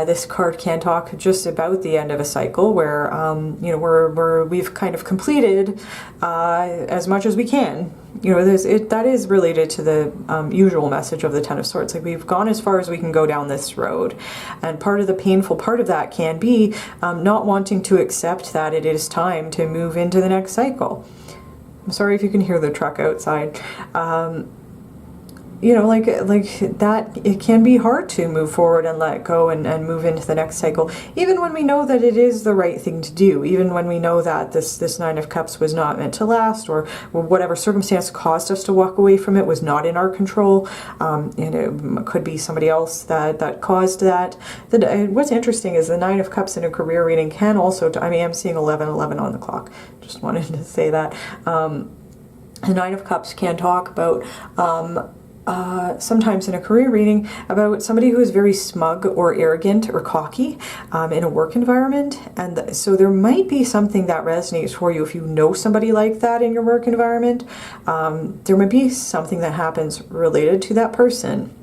This card can talk just about the end of a cycle where, you know, we've kind of completed as much as we can. You know, that is related to the usual message of the Ten of Swords. Like, we've gone as far as we can go down this road. And part of the painful part of that can be not wanting to accept that it is time to move into the next cycle. I'm sorry if you can hear the truck outside. You know, like that, it can be hard to move forward and let go and move into the next cycle, even when we know that it is the right thing to do, even when we know that this Nine of Cups was not meant to last, or whatever circumstance caused us to walk away from it was not in our control, and it could be somebody else that caused that. What's interesting is the Nine of Cups in a career reading can also, I mean, I'm seeing 11:11 on the clock, just wanted to say that. The Nine of Cups can talk about sometimes in a career reading about somebody who is very smug or arrogant or cocky in a work environment. And so there might be something that resonates for you if you know somebody like that in your work environment. There might be something that happens related to that person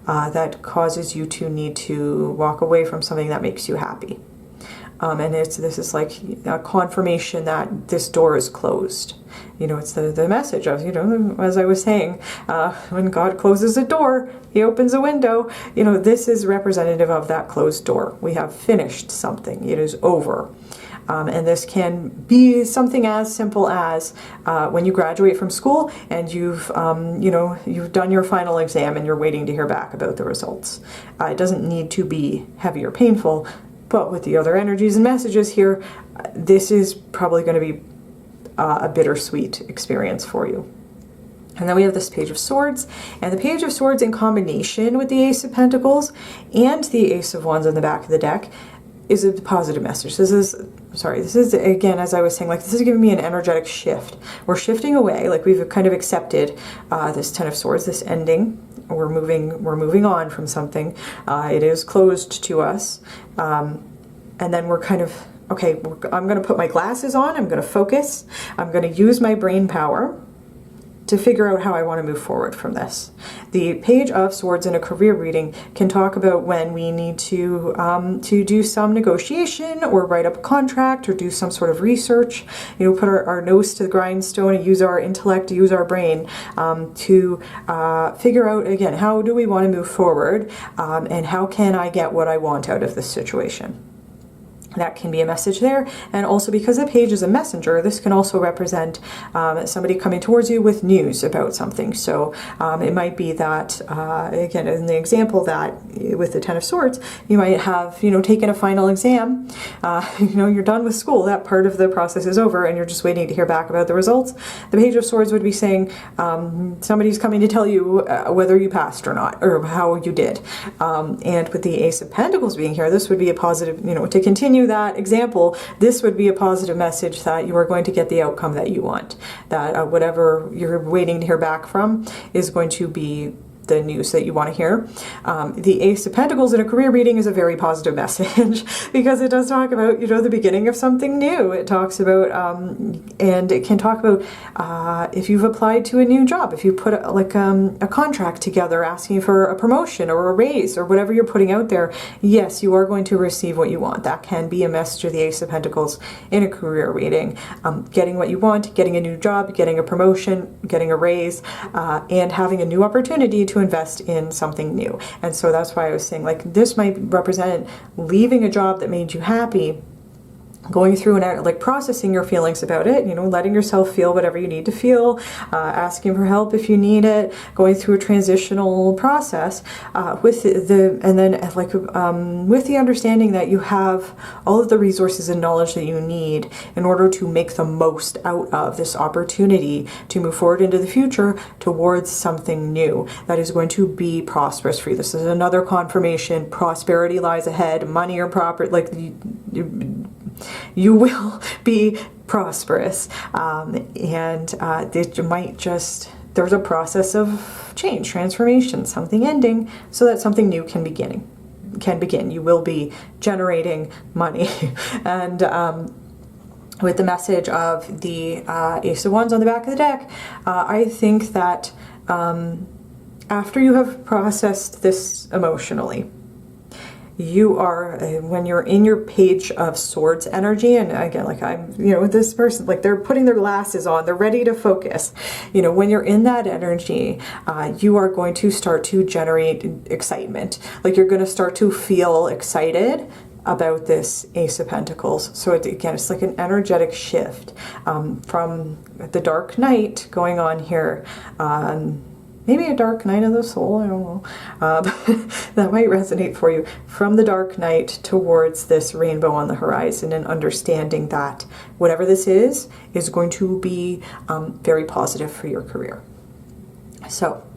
that causes you to need to walk away from something that makes you happy. And this is like a confirmation that this door is closed. You know, it's the message of, you know, as I was saying, when God closes a door, he opens a window. You know, this is representative of that closed door. We have finished something. It is over. And this can be something as simple as when you graduate from school and you've done your final exam and you're waiting to hear back about the results. It doesn't need to be heavy or painful. But with the other energies and messages here, this is probably going to be a bittersweet experience for you. And then we have this Page of Swords, and the Page of Swords in combination with the Ace of Pentacles and the Ace of Wands on the back of the deck is a positive message. This is again, as I was saying, like, this is giving me an energetic shift. We're shifting away, like we've kind of accepted this Ten of Swords, this ending. We're moving on from something. It is closed to us. And then we're kind of, okay, I'm going to put my glasses on. I'm going to focus. I'm going to use my brain power to figure out how I want to move forward from this. The Page of Swords in a career reading can talk about when we need to do some negotiation or write up a contract or do some sort of research, you know, put our nose to the grindstone and use our intellect, use our brain to figure out, again, how do we want to move forward and how can I get what I want out of this situation. That can be a message there. And also, because the page is a messenger, this can also represent somebody coming towards you with news about something. So it might be that, again, in the example that with the Ten of Swords, you might have, you know, taken a final exam, you know, you're done with school, that part of the process is over and you're just waiting to hear back about the results. The Page of Swords would be saying somebody's coming to tell you whether you passed or not, or how you did. And with the Ace of Pentacles being here, this would be a positive, you know, to continue that example, this would be a positive message that you are going to get the outcome that you want, that whatever you're waiting to hear back from is going to be the news that you want to hear. The Ace of Pentacles in a career reading is a very positive message because it does talk about, you know, the beginning of something new. It talks about, and it can talk about if you've applied to a new job, if you put a contract together asking for a promotion or a raise or whatever you're putting out there, yes, you are going to receive what you want. That can be a message of the Ace of Pentacles in a career reading. Getting what you want, getting a new job, getting a promotion, getting a raise, and having a new opportunity to invest in something new. And so that's why I was saying, like, this might represent leaving a job that made you happy, going through and like processing your feelings about it, you know, letting yourself feel whatever you need to feel, asking for help if you need it, going through a transitional process with the understanding that you have all of the resources and knowledge that you need in order to make the most out of this opportunity to move forward into the future towards something new that is going to be prosperous for you. This is another confirmation. Prosperity lies ahead. Money or property, like you will be prosperous, and it might just, there's a process of change, transformation, something ending so that something new can begin. You will be generating money. And with the message of the Ace of Wands on the back of the deck, I think that after you have processed this emotionally, you are, when you're in your Page of Swords energy, and again, like I'm, you know, this person, like they're putting their glasses on, they're ready to focus. You know, when you're in that energy, you are going to start to generate excitement. Like you're going to start to feel excited about this Ace of Pentacles. So again, it's like an energetic shift from the dark night going on here. Maybe a dark night of the soul, I don't know. That might resonate for you. From the dark night towards this rainbow on the horizon, and understanding that whatever this is going to be very positive for your career. So,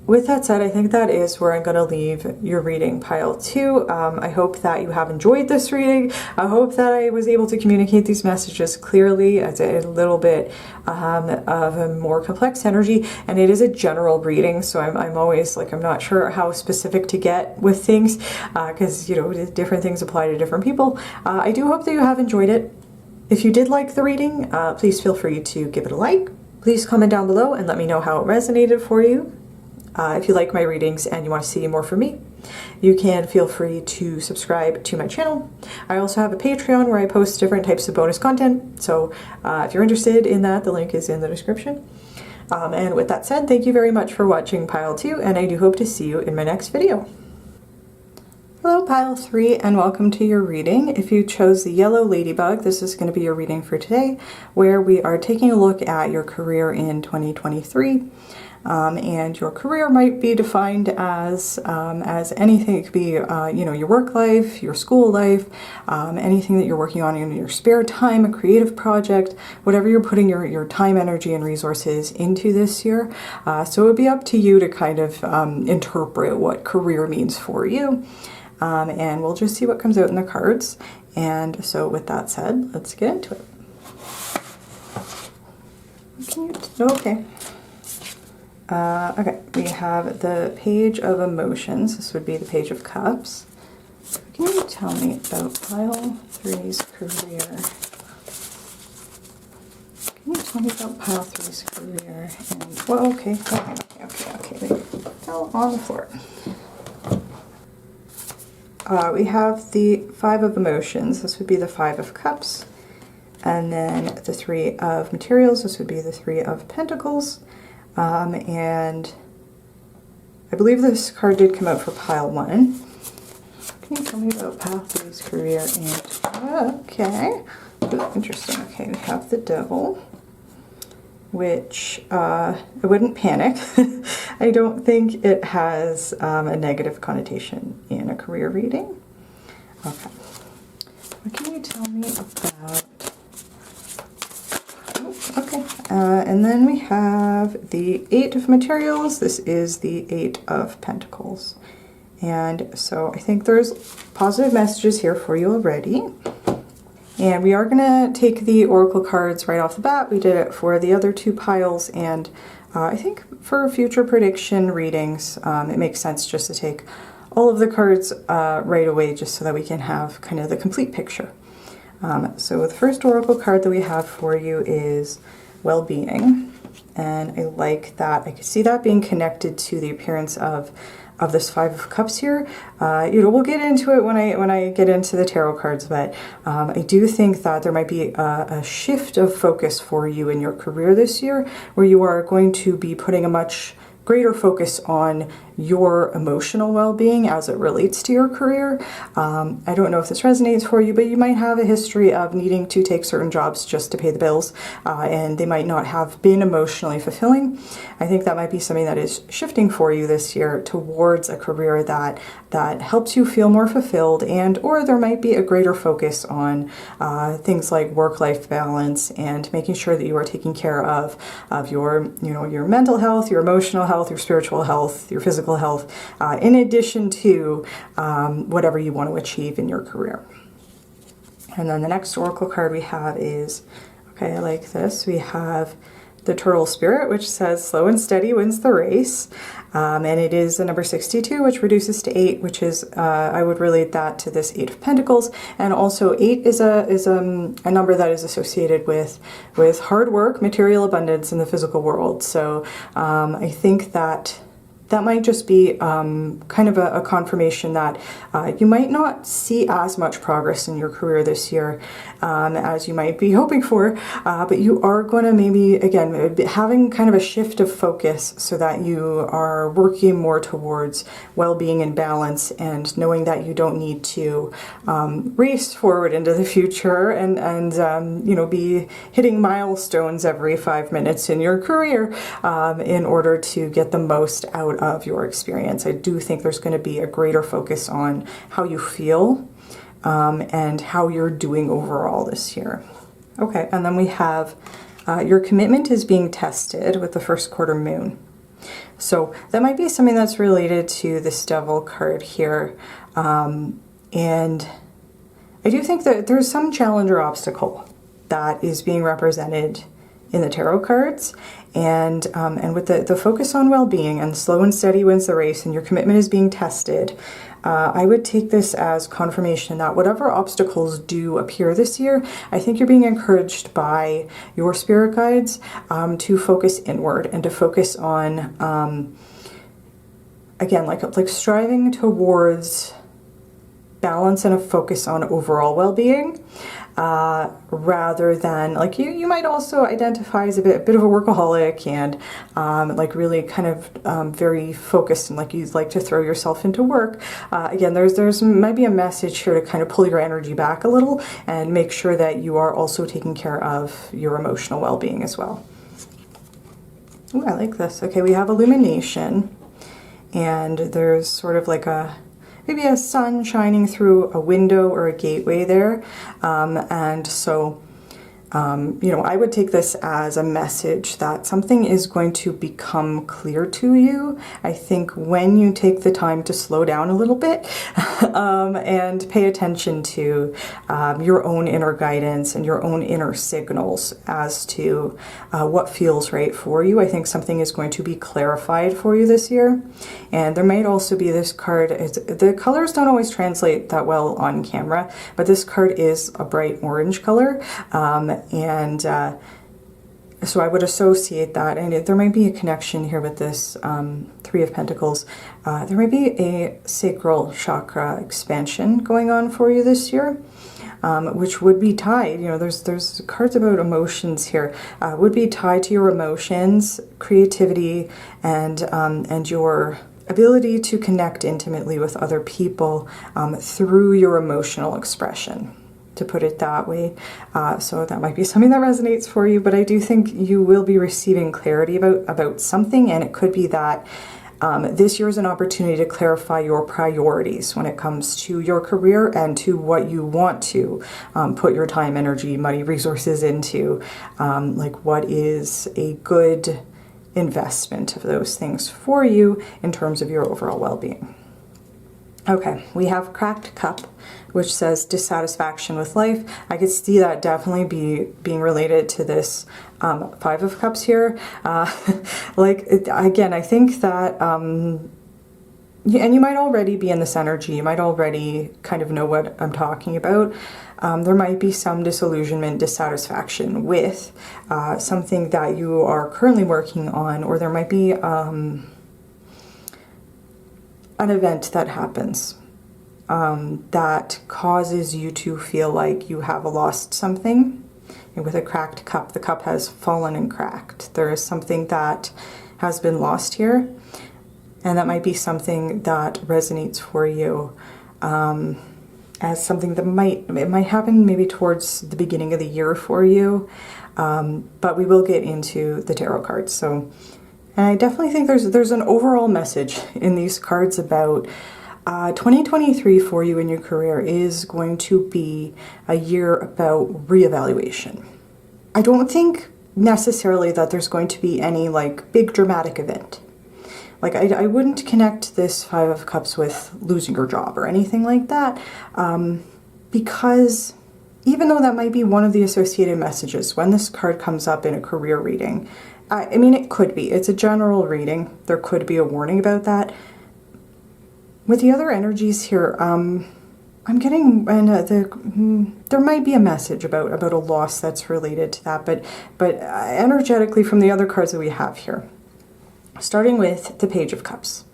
with that said, I think that is where I'm going to leave your reading, pile 2. I hope that you have enjoyed this reading. I hope that I was able to communicate these messages clearly. It's a little bit of a more complex energy, and it is a general reading, so I'm always like, I'm not sure how specific to get with things, because, you know, different things apply to different people. I do hope that you have enjoyed it. If you did like the reading, please feel free to give it a like. Please comment down below and let me know how it resonated for you. If you like my readings and you want to see more from me, you can feel free to subscribe to my channel. I also have a Patreon where I post different types of bonus content, so if you're interested in that, the link is in the description. And with that said, thank you very much for watching pile 2, and I do hope to see you in my next video. Hello pile 3, and welcome to your reading. If you chose the yellow ladybug, this is going to be your reading for today, where we are taking a look at your career in 2023. And your career might be defined as anything. It could be, you know, your work life, your school life, anything that you're working on in your spare time, a creative project, whatever you're putting your time, energy, and resources into this year. So it would be up to you to kind of interpret what career means for you. And we'll just see what comes out in the cards. And so with that said, let's get into it. Okay. Okay, we have the Page of Emotions. This would be the Page of Cups. Can you tell me about pile 3's career? Can you tell me about pile 3's career? And, well, okay. They fell on the floor. We have the 5 of Emotions. This would be the 5 of Cups. And then the 3 of Materials. This would be the 3 of Pentacles. And I believe this card did come out for pile 1. Can you tell me about pile 3's career? And okay, ooh, interesting. Okay, we have the Devil, which I wouldn't panic. I don't think it has a negative connotation in a career reading. Okay, what can you tell me about? Okay, and then we have the 8 of Materials. This is the 8 of Pentacles. And so I think there's positive messages here for you already. And we are going to take the Oracle cards right off the bat. We did it for the other 2 piles, and I think for future prediction readings, it makes sense just to take all of the cards right away, just so that we can have kind of the complete picture. So the first Oracle card that we have for you is Well-Being, and I like that. I can see that being connected to the appearance of this 5 of Cups here. You know, we'll get into it when I get into the tarot cards, but I do think that there might be a shift of focus for you in your career this year, where you are going to be putting a much greater focus on your emotional well-being as it relates to your career. I don't know if this resonates for you, but you might have a history of needing to take certain jobs just to pay the bills, and they might not have been emotionally fulfilling. I think that might be something that is shifting for you this year towards a career that helps you feel more fulfilled, and or there might be a greater focus on things like work-life balance and making sure that you are taking care of your, you know, your mental health, your emotional health, your spiritual health, your physical health, in addition to whatever you want to achieve in your career. And then the next Oracle card we have is, okay, I like this. We have the Turtle Spirit, which says slow and steady wins the race. And it is the number 62, which reduces to 8, which is, I would relate that to this 8 of Pentacles. And also 8 is a number that is associated with hard work, material abundance in the physical world. So I think that might just be kind of a confirmation that you might not see as much progress in your career this year as you might be hoping for, but you are going to maybe, again, having kind of a shift of focus so that you are working more towards well-being and balance, and knowing that you don't need to race forward into the future and you know, be hitting milestones every 5 minutes in your career in order to get the most out of your experience. I do think there's going to be a greater focus on how you feel and how you're doing overall this year. Okay, and then we have your commitment is being tested with the first quarter moon. So that might be something that's related to this Devil card here. And I do think that there's some challenge or obstacle that is being represented in the tarot cards, and with the focus on well-being and slow and steady wins the race and your commitment is being tested, I would take this as confirmation that whatever obstacles do appear this year, I think you're being encouraged by your spirit guides to focus inward and to focus on, again, like striving towards balance and a focus on overall well-being, rather than, like, you might also identify as a bit of a workaholic and like really kind of very focused and like you'd like to throw yourself into work. Again, there's might be a message here to kind of pull your energy back a little and make sure that you are also taking care of your emotional well-being as well. Ooh, I like this. Okay, we have illumination, and there's sort of like maybe a sun shining through a window or a gateway there. And so, you know, I would take this as a message that something is going to become clear to you. I think when you take the time to slow down a little bit and pay attention to your own inner guidance and your own inner signals as to what feels right for you, I think something is going to be clarified for you this year. And there might also be this card, the colors don't always translate that well on camera, but this card is a bright orange color. And so I would associate that, and there might be a connection here with this Three of Pentacles. There might be a sacral chakra expansion going on for you this year, which would be tied, you know, there's cards about emotions here, would be tied to your emotions, creativity, and your ability to connect intimately with other people through your emotional expression, to put it that way. So that might be something that resonates for you, but I do think you will be receiving clarity about something, and it could be that this year is an opportunity to clarify your priorities when it comes to your career and to what you want to put your time, energy, money, resources into, like what is a good investment of those things for you in terms of your overall well-being. Okay, we have Cracked Cup, which says dissatisfaction with life. I could see that definitely being related to this Five of Cups here. Again, I think that, and you might already be in this energy, you might already kind of know what I'm talking about. There might be some disillusionment, dissatisfaction with something that you are currently working on, or there might be an event that happens that causes you to feel like you have lost something. And with a cracked cup, the cup has fallen and cracked. There is something that has been lost here, and that might be something that resonates for you as something that might happen maybe towards the beginning of the year for you, but we will get into the tarot cards. So, and I definitely think there's an overall message in these cards about 2023 for you in your career is going to be a year about reevaluation. I don't think necessarily that there's going to be any like big dramatic event. Like I wouldn't connect this Five of Cups with losing your job or anything like that, because even though that might be one of the associated messages when this card comes up in a career reading, I mean, it could be. It's a general reading. There could be a warning about that. With the other energies here, I'm getting, and there might be a message about a loss that's related to that, but energetically from the other cards that we have here, starting with the Page of Cups.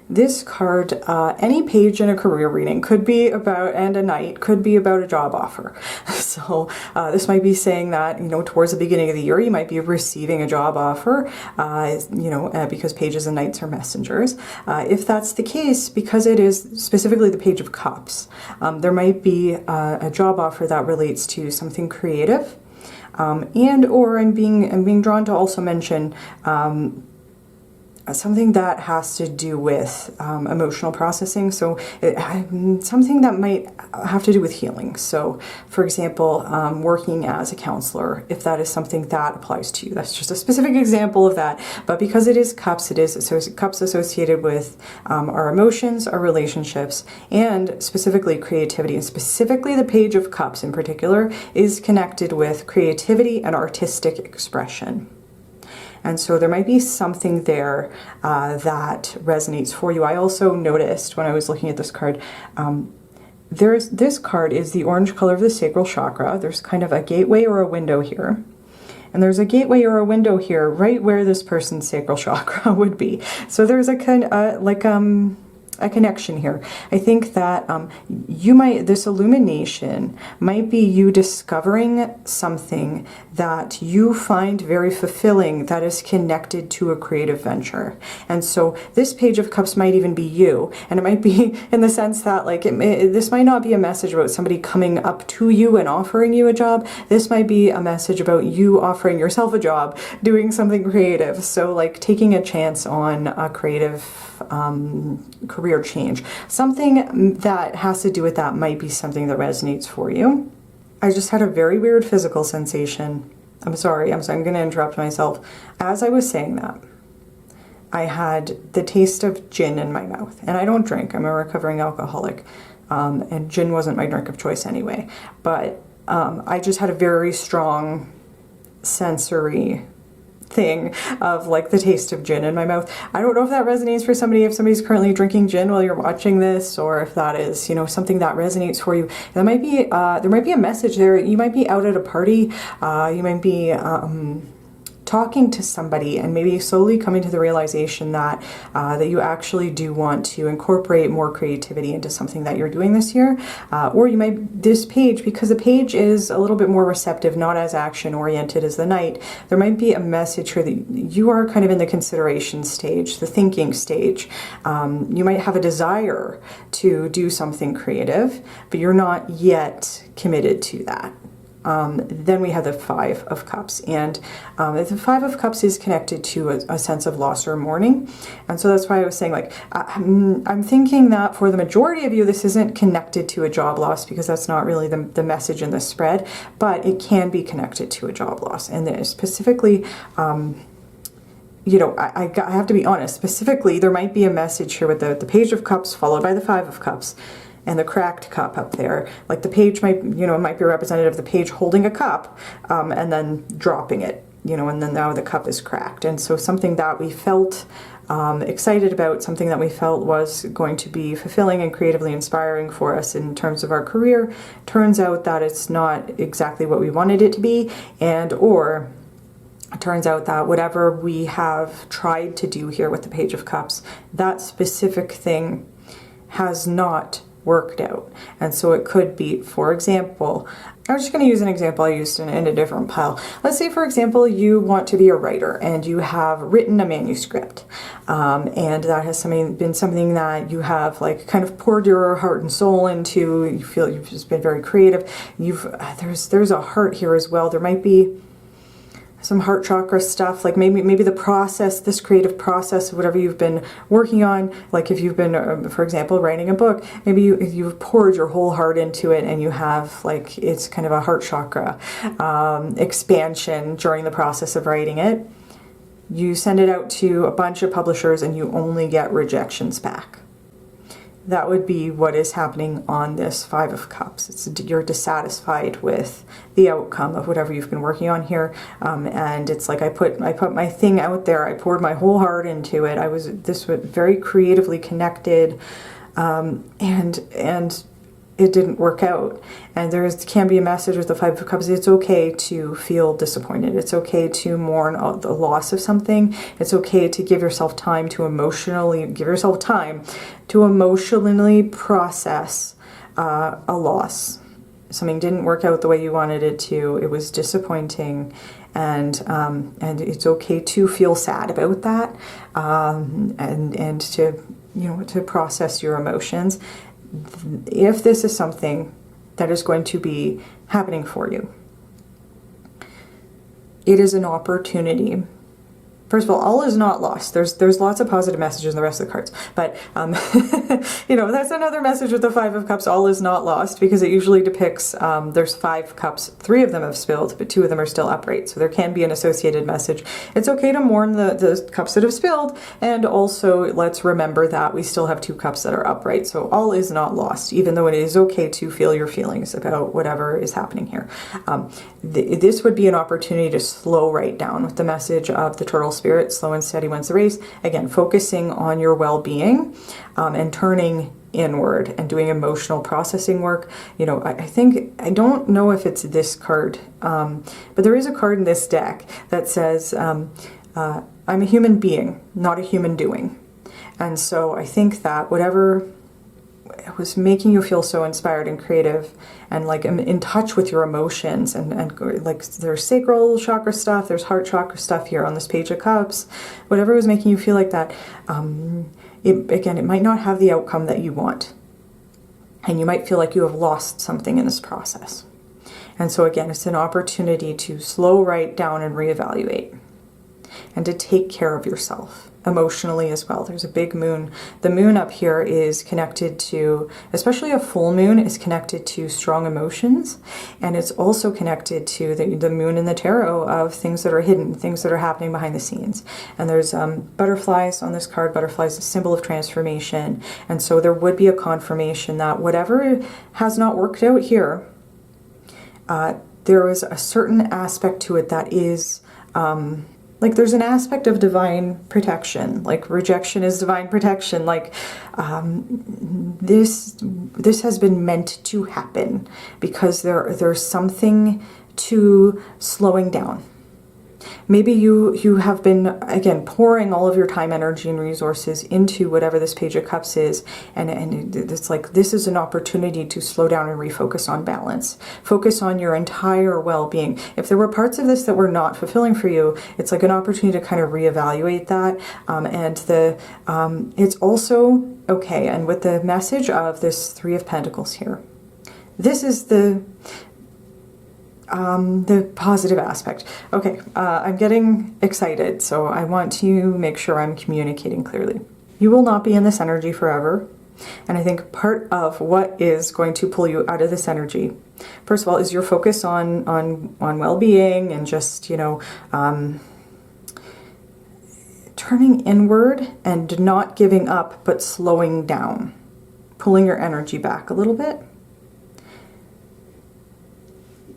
This card, any page in a career reading could be about, and a knight could be about a job offer. So this might be saying that, you know, towards the beginning of the year, you might be receiving a job offer, because pages and knights are messengers. If that's the case, because it is specifically the Page of Cups, there might be a job offer that relates to something creative, and or I'm being drawn to also mention something that has to do with emotional processing. So something that might have to do with healing. So for example, working as a counselor, if that is something that applies to you. That's just a specific example of that. But because it is cups, it is cups associated with our emotions, our relationships, and specifically creativity. And specifically the Page of Cups in particular is connected with creativity and artistic expression. And so there might be something there that resonates for you. I also noticed when I was looking at this card, this card is the orange color of the sacral chakra. There's kind of a gateway or a window here. And there's a gateway or a window here right where this person's sacral chakra would be. So there's a kind a connection here. I think that this illumination might be you discovering something that you find very fulfilling that is connected to a creative venture. And so this Page of Cups might even be you, and it might be in the sense that like this might not be a message about somebody coming up to you and offering you a job. This might be a message about you offering yourself a job, doing something creative. So like taking a chance on a creative career change. Something that has to do with that might be something that resonates for you. I just had a very weird physical sensation. I'm sorry, I'm going to interrupt myself. As I was saying that, I had the taste of gin in my mouth. And I don't drink. I'm a recovering alcoholic. And gin wasn't my drink of choice anyway. But I just had a very strong sensory thing of like the taste of gin in my mouth. I don't know if that resonates for somebody, if somebody's currently drinking gin while you're watching this, or if that is, you know, something that resonates for you. There might be a message there. You might be out at a party. You might be talking to somebody and maybe slowly coming to the realization that that you actually do want to incorporate more creativity into something that you're doing this year. Or you might, this page, because the page is a little bit more receptive, not as action oriented as the knight, there might be a message here that you are kind of in the consideration stage, the thinking stage. You might have a desire to do something creative, but you're not yet committed to that. Then we have the Five of Cups, and the Five of Cups is connected to a sense of loss or mourning, and so that's why I was saying, like, I'm thinking that for the majority of you, this isn't connected to a job loss, because that's not really the message in the spread, but it can be connected to a job loss, and specifically, you know, I have to be honest, specifically, there might be a message here with the Page of Cups followed by the Five of Cups, and the cracked cup up there. Like the page might, you know, might be representative of the page holding a cup and then dropping it, you know, and then now the cup is cracked. And so something that we felt excited about, something that we felt was going to be fulfilling and creatively inspiring for us in terms of our career, turns out that it's not exactly what we wanted it to be, or it turns out that whatever we have tried to do here with the Page of Cups, that specific thing has not worked out. And so it could be, for example, I'm just going to use an example I used in a different pile. Let's say, for example, you want to be a writer and you have written a manuscript, and that has been something that you have like kind of poured your heart and soul into. You feel you've just been very creative. There's a heart here as well. There might be some heart chakra stuff, like maybe the process, this creative process of whatever you've been working on, like if you've been, for example, writing a book, maybe you've poured your whole heart into it and you have like, it's kind of a heart chakra expansion during the process of writing it. You send it out to a bunch of publishers and you only get rejections back. That would be what is happening on this Five of Cups. You're dissatisfied with the outcome of whatever you've been working on here, and it's like I put my thing out there. I poured my whole heart into it. This was very creatively connected, and it didn't work out. And there can be a message with the Five of Cups. It's okay to feel disappointed. It's okay to mourn the loss of something. It's okay to give yourself time to emotionally process a loss. Something didn't work out the way you wanted it to. It was disappointing, and it's okay to feel sad about that, and to, you know, to process your emotions. If this is something that is going to be happening for you, it is an opportunity first of all is not lost. There's lots of positive messages in the rest of the cards, but you know, that's another message with the Five of Cups. All is not lost, because it usually depicts there's 5 cups, 3 of them have spilled, but 2 of them are still upright. So there can be an associated message. It's okay to mourn the cups that have spilled, and also let's remember that we still have 2 cups that are upright. So all is not lost, even though it is okay to feel your feelings about whatever is happening here. This would be an opportunity to slow right down with the message of the turtle spirit. Slow and steady wins the race. Again, focusing on your well-being and turning inward and doing emotional processing work. You know, I don't know if it's this card, but there is a card in this deck that says, I'm a human being, not a human doing. And so I think that whatever was making you feel so inspired and creative and like in touch with your emotions and like there's sacral chakra stuff, there's heart chakra stuff here on this Page of Cups, whatever was making you feel like that, it might not have the outcome that you want. And you might feel like you have lost something in this process. And so again, it's an opportunity to slow right down and reevaluate and to take care of yourself emotionally as well. There's a big moon. The moon up here is connected to, especially a full moon, is connected to strong emotions. And it's also connected to the moon in the tarot of things that are hidden, things that are happening behind the scenes. And there's butterflies on this card. Butterflies, a symbol of transformation. And so there would be a confirmation that whatever has not worked out here, there is a certain aspect to it that is like there's an aspect of divine protection, like rejection is divine protection, like this has been meant to happen because there's something to slowing down. Maybe you have been, again, pouring all of your time, energy, and resources into whatever this Page of Cups is, and it's like this is an opportunity to slow down and refocus on balance. Focus on your entire well-being. If there were parts of this that were not fulfilling for you, it's like an opportunity to kind of reevaluate that. It's also okay, and with the message of this Three of Pentacles here, this is the positive aspect. Okay, I'm getting excited, so I want to make sure I'm communicating clearly. You will not be in this energy forever, and I think part of what is going to pull you out of this energy, first of all, is your focus on well-being and just, you know, turning inward and not giving up, but slowing down, pulling your energy back a little bit.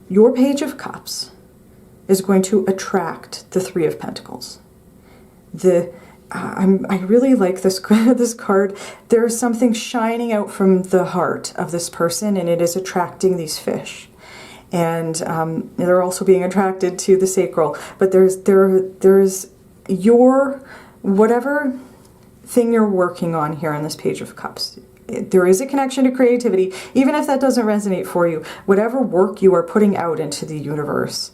Your Page of Cups is going to attract the Three of Pentacles. I really like this this card. There is something shining out from the heart of this person, and it is attracting these fish. And they're also being attracted to the sacral. But there's your whatever thing you're working on here on this Page of Cups. There is a connection to creativity, even if that doesn't resonate for you. Whatever work you are putting out into the universe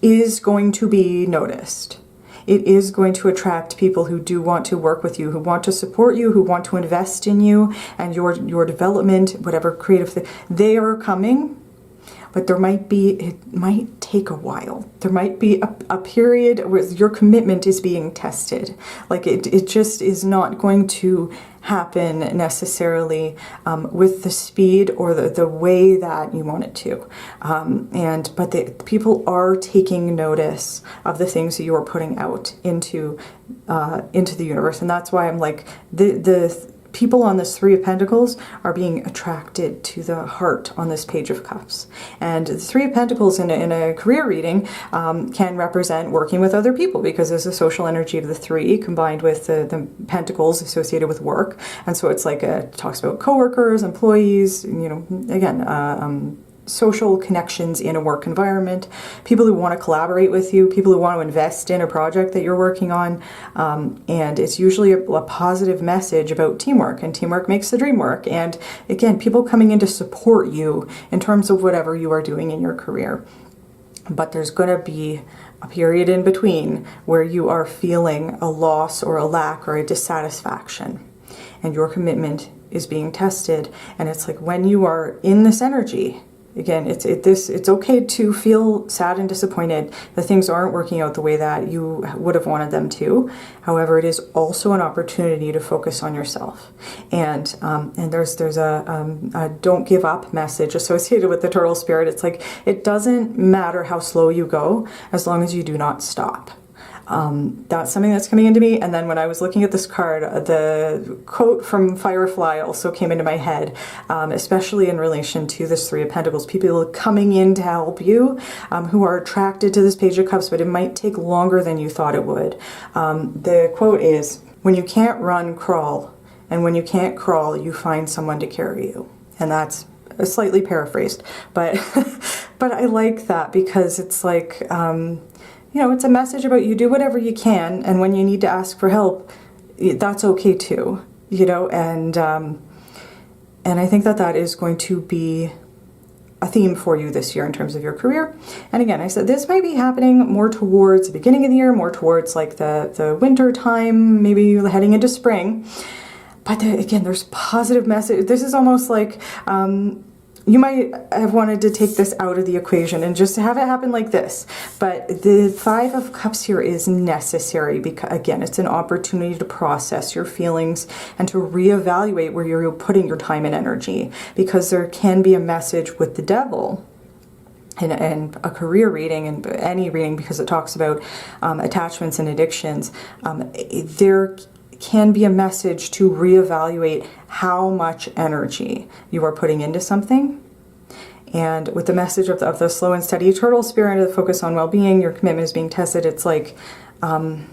is going to be noticed. It is going to attract people who do want to work with you, who want to support you, who want to invest in you and your development, whatever creative thing. They are coming, but it might take a while. There might be a period where your commitment is being tested. Like it just is not going to happen necessarily with the speed or the way that you want it to. But the people are taking notice of the things that you are putting out into the universe, and that's why I'm like the people on this Three of Pentacles are being attracted to the heart on this Page of Cups. And the Three of Pentacles in a career reading can represent working with other people, because there's a social energy of the three combined with the pentacles associated with work. And so it's like it talks about coworkers, employees, you know, again, social connections in a work environment, people who want to collaborate with you, people who want to invest in a project that you're working on, and it's usually a positive message about teamwork, and teamwork makes the dream work. And again, people coming in to support you in terms of whatever you are doing in your career. But there's going to be a period in between where you are feeling a loss or a lack or a dissatisfaction, and your commitment is being tested. And it's like when you are in this energy, again, it's okay to feel sad and disappointed that things aren't working out the way that you would have wanted them to. However, it is also an opportunity to focus on yourself. And there's a don't give up message associated with the turtle spirit. It's like, it doesn't matter how slow you go as long as you do not stop. That's something that's coming into me. And then when I was looking at this card, the quote from Firefly also came into my head, especially in relation to this Three of Pentacles. People coming in to help you, who are attracted to this Page of Cups, but it might take longer than you thought it would. The quote is, when you can't run, crawl. And when you can't crawl, you find someone to carry you. And that's slightly paraphrased, but, but I like that, because it's like, you know, it's a message about you do whatever you can, and when you need to ask for help, that's okay too, you know, and I think that that is going to be a theme for you this year in terms of your career. And again, I said this might be happening more towards the beginning of the year, more towards like the winter time, maybe heading into spring. But again, there's positive message. This is almost like, you might have wanted to take this out of the equation and just have it happen like this. But the Five of Cups here is necessary because, again, it's an opportunity to process your feelings and to reevaluate where you're putting your time and energy. Because there can be a message with the Devil in a career reading and any reading, because it talks about attachments and addictions. There can be a message to reevaluate how much energy you are putting into something. And with the message of the slow and steady turtle spirit, the focus on well-being, your commitment is being tested. It's like, again,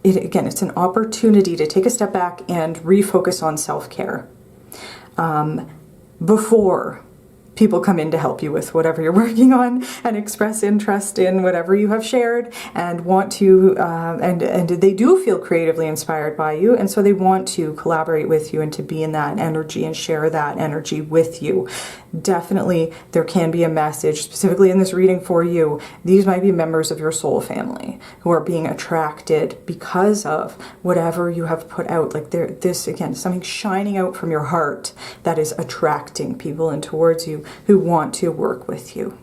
it's an opportunity to take a step back and refocus on self-care before people come in to help you with whatever you're working on and express interest in whatever you have shared and want to, and they do feel creatively inspired by you, and so they want to collaborate with you and to be in that energy and share that energy with you. Definitely, there can be a message, specifically in this reading for you. These might be members of your soul family who are being attracted because of whatever you have put out. Like this, again, something shining out from your heart that is attracting people in towards you who want to work with you.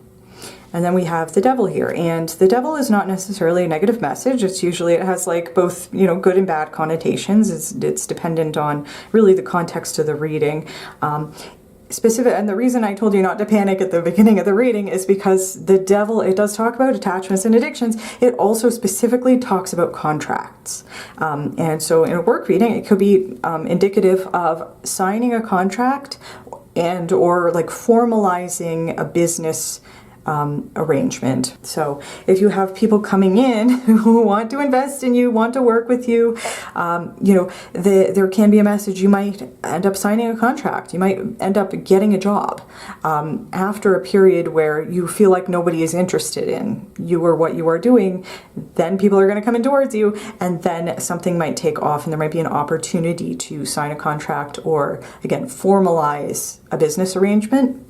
And then we have the Devil here, and the Devil is not necessarily a negative message. It's usually, it has like both, you know, good and bad connotations. It's dependent on really the context of the reading. Specific, and the reason I told you not to panic at the beginning of the reading is because the Devil, it does talk about attachments and addictions. It also specifically talks about contracts. And so in a work reading, it could be indicative of signing a contract and or like formalizing a business arrangement. So if you have people coming in who want to invest in you, want to work with you, you know, there can be a message. You might end up signing a contract. You might end up getting a job after a period where you feel like nobody is interested in you or what you are doing. Then people are going to come in towards you, and then something might take off, and there might be an opportunity to sign a contract or, again, formalize a business arrangement.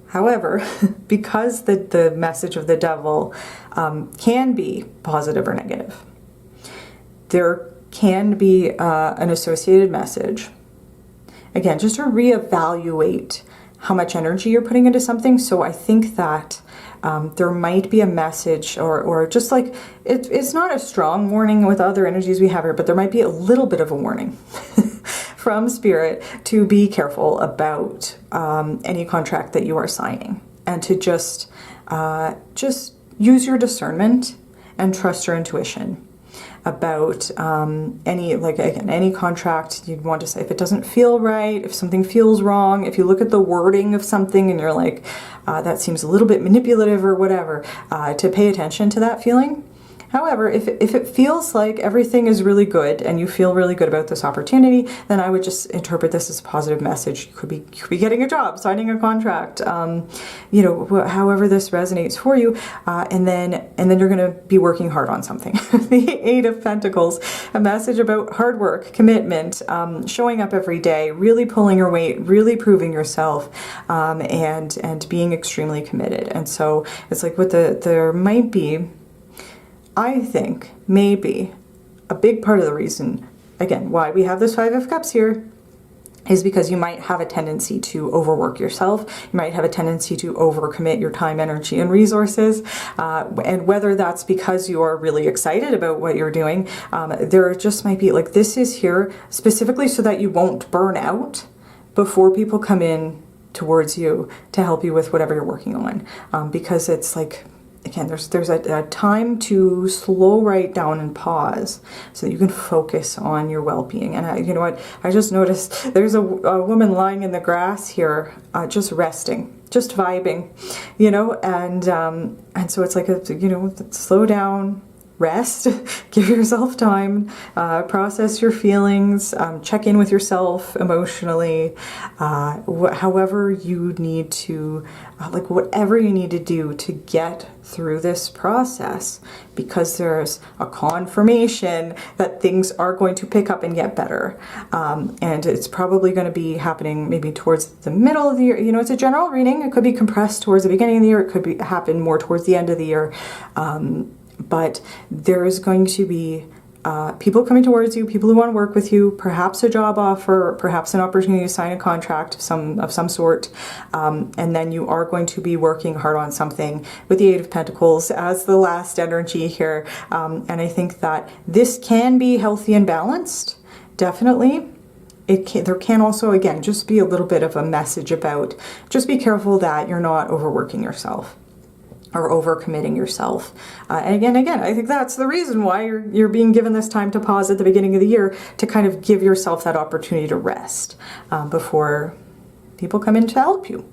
However, because the message of the Devil can be positive or negative, there can be an associated message. Again, just to reevaluate how much energy you're putting into something. So I think that there might be a message or just like, it's not a strong warning with other energies we have here, but there might be a little bit of a warning from Spirit to be careful about any contract that you are signing, and to just use your discernment and trust your intuition about any contract you'd want to say. If it doesn't feel right, if something feels wrong, if you look at the wording of something and you're like, that seems a little bit manipulative or whatever, to pay attention to that feeling. However, if it feels like everything is really good and you feel really good about this opportunity, then I would just interpret this as a positive message. You could be getting a job, signing a contract, you know, however this resonates for you, and then you're going to be working hard on something. The Eight of Pentacles, a message about hard work, commitment, showing up every day, really pulling your weight, really proving yourself, and being extremely committed. And so it's like there might be, I think, maybe a big part of the reason, again, why we have this Five of Cups here is because you might have a tendency to overwork yourself. You might have a tendency to overcommit your time, energy, and resources. And whether that's because you're really excited about what you're doing, there just might be like, this is here specifically so that you won't burn out before people come in towards you to help you with whatever you're working on. Because it's like, again, there's a time to slow right down and pause so that you can focus on your well-being. And you know what? I just noticed there's a woman lying in the grass here, just resting, just vibing, you know, and so it's like, you know, slow down, rest, give yourself time, process your feelings, check in with yourself emotionally, however you need to, like whatever you need to do to get through this process, because there's a confirmation that things are going to pick up and get better. And it's probably going to be happening maybe towards the middle of the year. You know, it's a general reading. It could be compressed towards the beginning of the year. It could happen more towards the end of the year. But there is going to be people coming towards you, people who want to work with you, perhaps a job offer, perhaps an opportunity to sign a contract of some sort, and then you are going to be working hard on something with the Eight of Pentacles as the last energy here. And I think that this can be healthy and balanced, definitely. There can also, again, just be a little bit of a message about just be careful that you're not overworking yourself or overcommitting yourself. And again, I think that's the reason why you're being given this time to pause at the beginning of the year, to kind of give yourself that opportunity to rest before people come in to help you.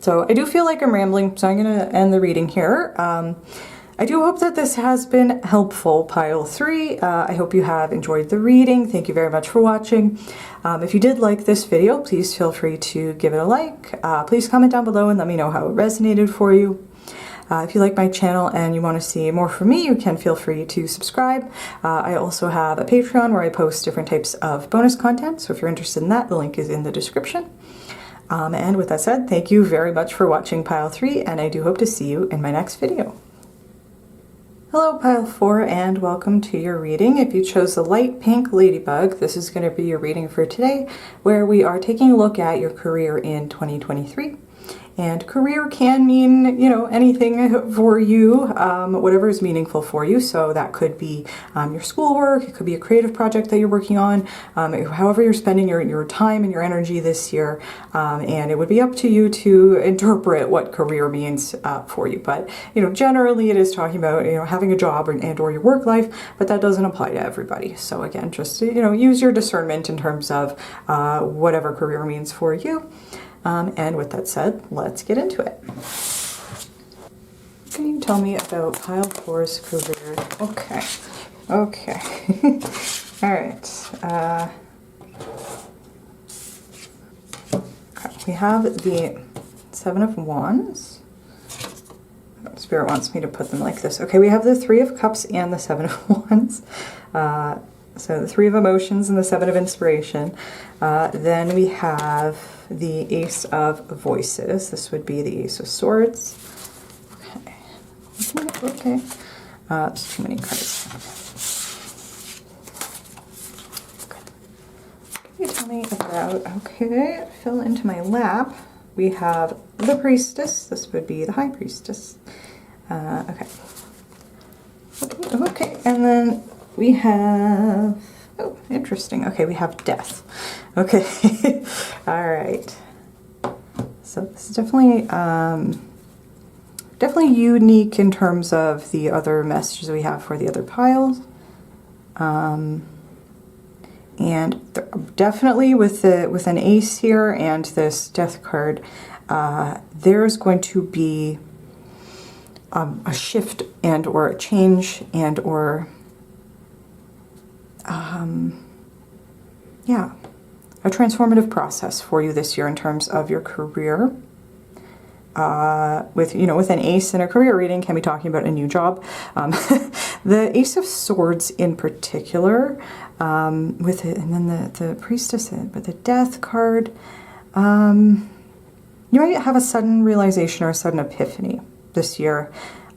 So I do feel like I'm rambling, so I'm going to end the reading here. I do hope that this has been helpful, Pile 3. I hope you have enjoyed the reading. Thank you very much for watching. If you did like this video, please feel free to give it a like. Please comment down below and let me know how it resonated for you. If you like my channel and you want to see more from me, you can feel free to subscribe. I also have a Patreon where I post different types of bonus content, so if you're interested in that, the link is in the description. And with that said, thank you very much for watching Pile 3, and I do hope to see you in my next video. Hello Pile 4, and welcome to your reading. If you chose the light pink ladybug, this is going to be your reading for today, where we are taking a look at your career in 2023. And career can mean, you know, anything for you, whatever is meaningful for you. So that could be your schoolwork, it could be a creative project that you're working on, however you're spending your time and your energy this year. And it would be up to you to interpret what career means for you. But, you know, generally it is talking about, you know, having a job or your work life, but that doesn't apply to everybody. So again, just, you know, use your discernment in terms of whatever career means for you. And with that said, let's get into it. Can you tell me about Pile 4's career? Okay. All right. Okay. We have the Seven of Wands. Spirit wants me to put them like this. Okay, we have the Three of Cups and the Seven of Wands. So the Three of Emotions and the Seven of Inspiration. Then we have the Ace of Voices. This would be the Ace of Swords. Okay. It's too many cards. Okay. Can you tell me about, okay, fill into my lap. We have the Priestess. This would be the High Priestess. Okay. Okay, and then we have, oh, interesting. Okay, we have Death. Okay, all right. So this is definitely, definitely unique in terms of the other messages we have for the other piles. And definitely with an ace here and this Death card, there's going to be a shift and or a change and or yeah, a transformative process for you this year in terms of your career. With an ace in a career reading, can be talking about a new job. The Ace of Swords in particular, with it, and then the Priestess, but the Death card, you might have a sudden realization or a sudden epiphany this year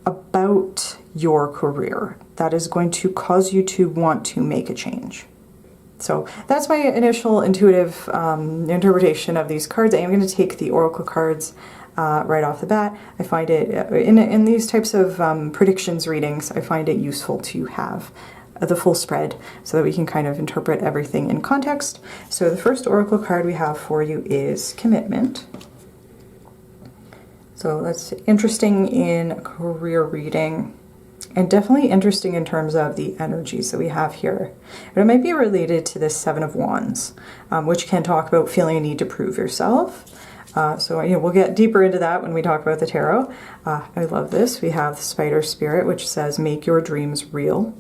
about your career that is going to cause you to want to make a change. So that's my initial intuitive interpretation of these cards. I am going to take the Oracle cards right off the bat. I find it, in these types of predictions readings, I find it useful to have the full spread so that we can kind of interpret everything in context. So the first Oracle card we have for you is Commitment. So that's interesting in a career reading, and definitely interesting in terms of the energies that we have here. But it might be related to this Seven of Wands, which can talk about feeling a need to prove yourself. So we'll get deeper into that when we talk about the tarot. I love this. We have the Spider Spirit, which says, make your dreams real.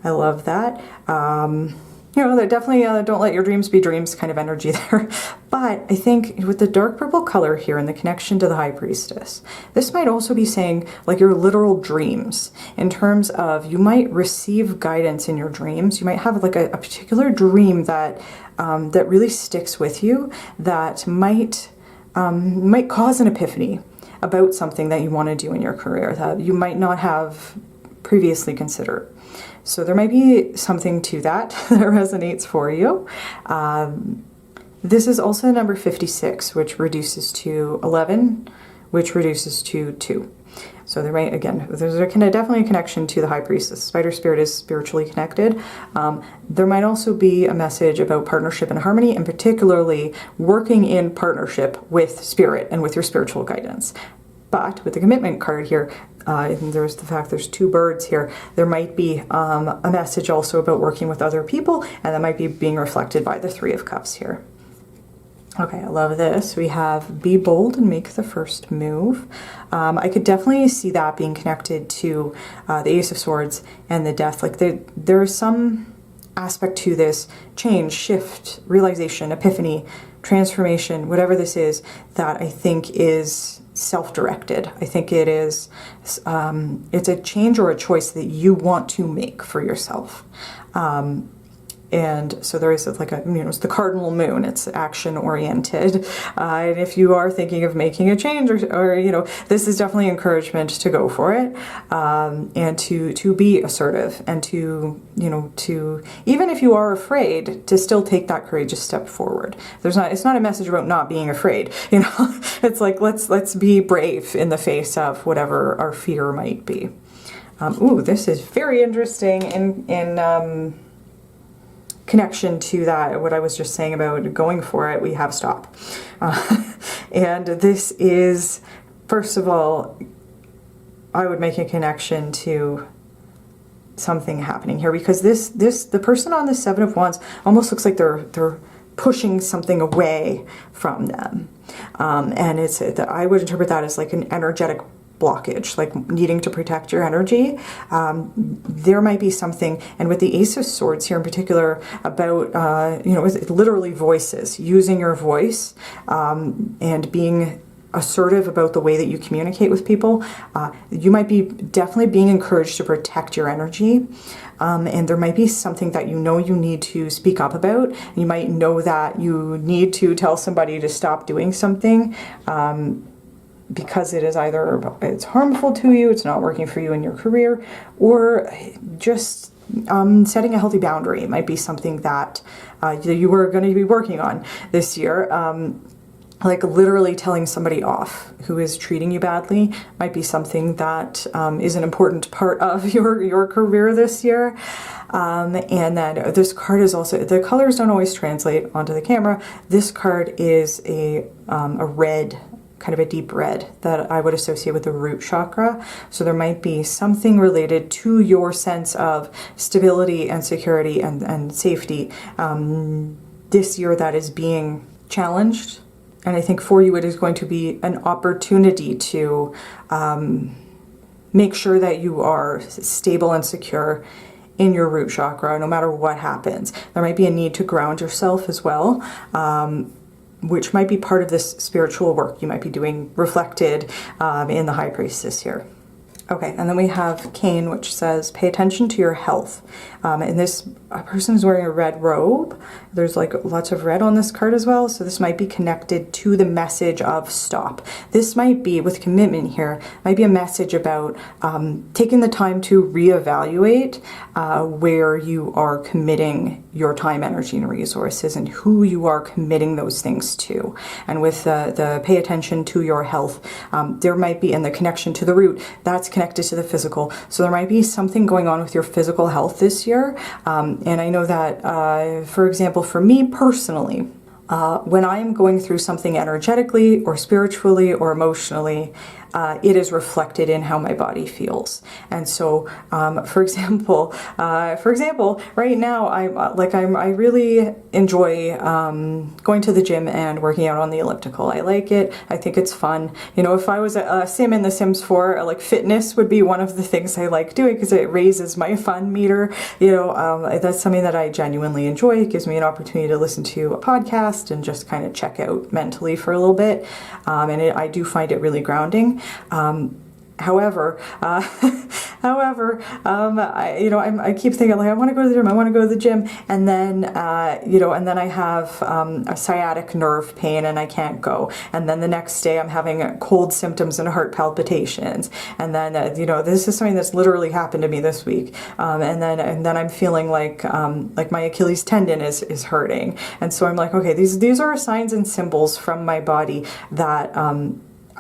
I love that. They're definitely don't let your dreams be dreams kind of energy there. But I think with the dark purple color here and the connection to the High Priestess, this might also be saying like your literal dreams, in terms of you might receive guidance in your dreams. You might have like a particular dream that that really sticks with you, that might cause an epiphany about something that you want to do in your career that you might not have previously considered. So there might be something to that that resonates for you. This is also number 56, which reduces to 11, which reduces to 2. So there might, again, there's definitely a connection to the High Priestess. Spider Spirit is spiritually connected. There might also be a message about partnership and harmony, and particularly working in partnership with Spirit and with your spiritual guidance. But with the Commitment card here, and there's the fact there's 2 birds here, there might be a message also about working with other people, and that might be being reflected by the 3 of Cups here. Okay, I love this. We have be bold and make the first move. I could definitely see that being connected to the Ace of Swords and the Death. Like there is some aspect to this change, shift, realization, epiphany, transformation, whatever this is, that I think is self-directed. I think it is, it's a change or a choice that you want to make for yourself. And so there is like a, it's the cardinal moon, it's action oriented. And if you are thinking of making a change or this is definitely encouragement to go for it. And to be assertive and to even if you are afraid, to still take that courageous step forward. It's not a message about not being afraid. It's like, let's be brave in the face of whatever our fear might be. Ooh, this is very interesting in connection to that, what I was just saying about going for it. We have stop. And this is, first of all, I would make a connection to something happening here, because the person on the Seven of Wands almost looks like they're pushing something away from them. And I would interpret that as like an energetic blockage, like needing to protect your energy. There might be something, and with the Ace of Swords here in particular, about it's literally voices, using your voice, and being assertive about the way that you communicate with people. You might be definitely being encouraged to protect your energy, and there might be something that you need to speak up about. You might know that you need to tell somebody to stop doing something, because it is either it's harmful to you, it's not working for you in your career, or just setting a healthy boundary. It might be something that you were going to be working on this year. Like literally telling somebody off who is treating you badly might be something that is an important part of your career this year. And then this card is also, the colors don't always translate onto the camera. This card is a red, kind of a deep red that I would associate with the root chakra. So there might be something related to your sense of stability and security and safety this year that is being challenged. And I think for you it is going to be an opportunity to make sure that you are stable and secure in your root chakra no matter what happens. There might be a need to ground yourself as well, which might be part of this spiritual work you might be doing reflected in the High Priestess here. Okay, and then we have Cain, which says, pay attention to your health. And this person is wearing a red robe. There's like lots of red on this card as well, so this might be connected to the message of stop. This might be, with commitment here, might be a message about taking the time to reevaluate where you are committing your time, energy, and resources, and who you are committing those things to. And with the pay attention to your health, there might be, in the connection to the root, that's connected to the physical. So there might be something going on with your physical health this year. And I know that, for example, for me personally, when I am going through something energetically or spiritually or emotionally, it is reflected in how my body feels. And so, for example, right now I really enjoy going to the gym and working out on the elliptical. I like it. I think it's fun. You know, if I was a sim in The Sims 4, like fitness would be one of the things I like doing because it raises my fun meter. You know, that's something that I genuinely enjoy. It gives me an opportunity to listen to a podcast and just kind of check out mentally for a little bit. I do find it really grounding. However, I keep thinking like I want to go to the gym. I want to go to the gym, and then and then I have a sciatic nerve pain and I can't go. And then the next day I'm having cold symptoms and heart palpitations. And then this is something that's literally happened to me this week. And then I'm feeling like my Achilles tendon is hurting. And so I'm like, okay, these are signs and symbols from my body that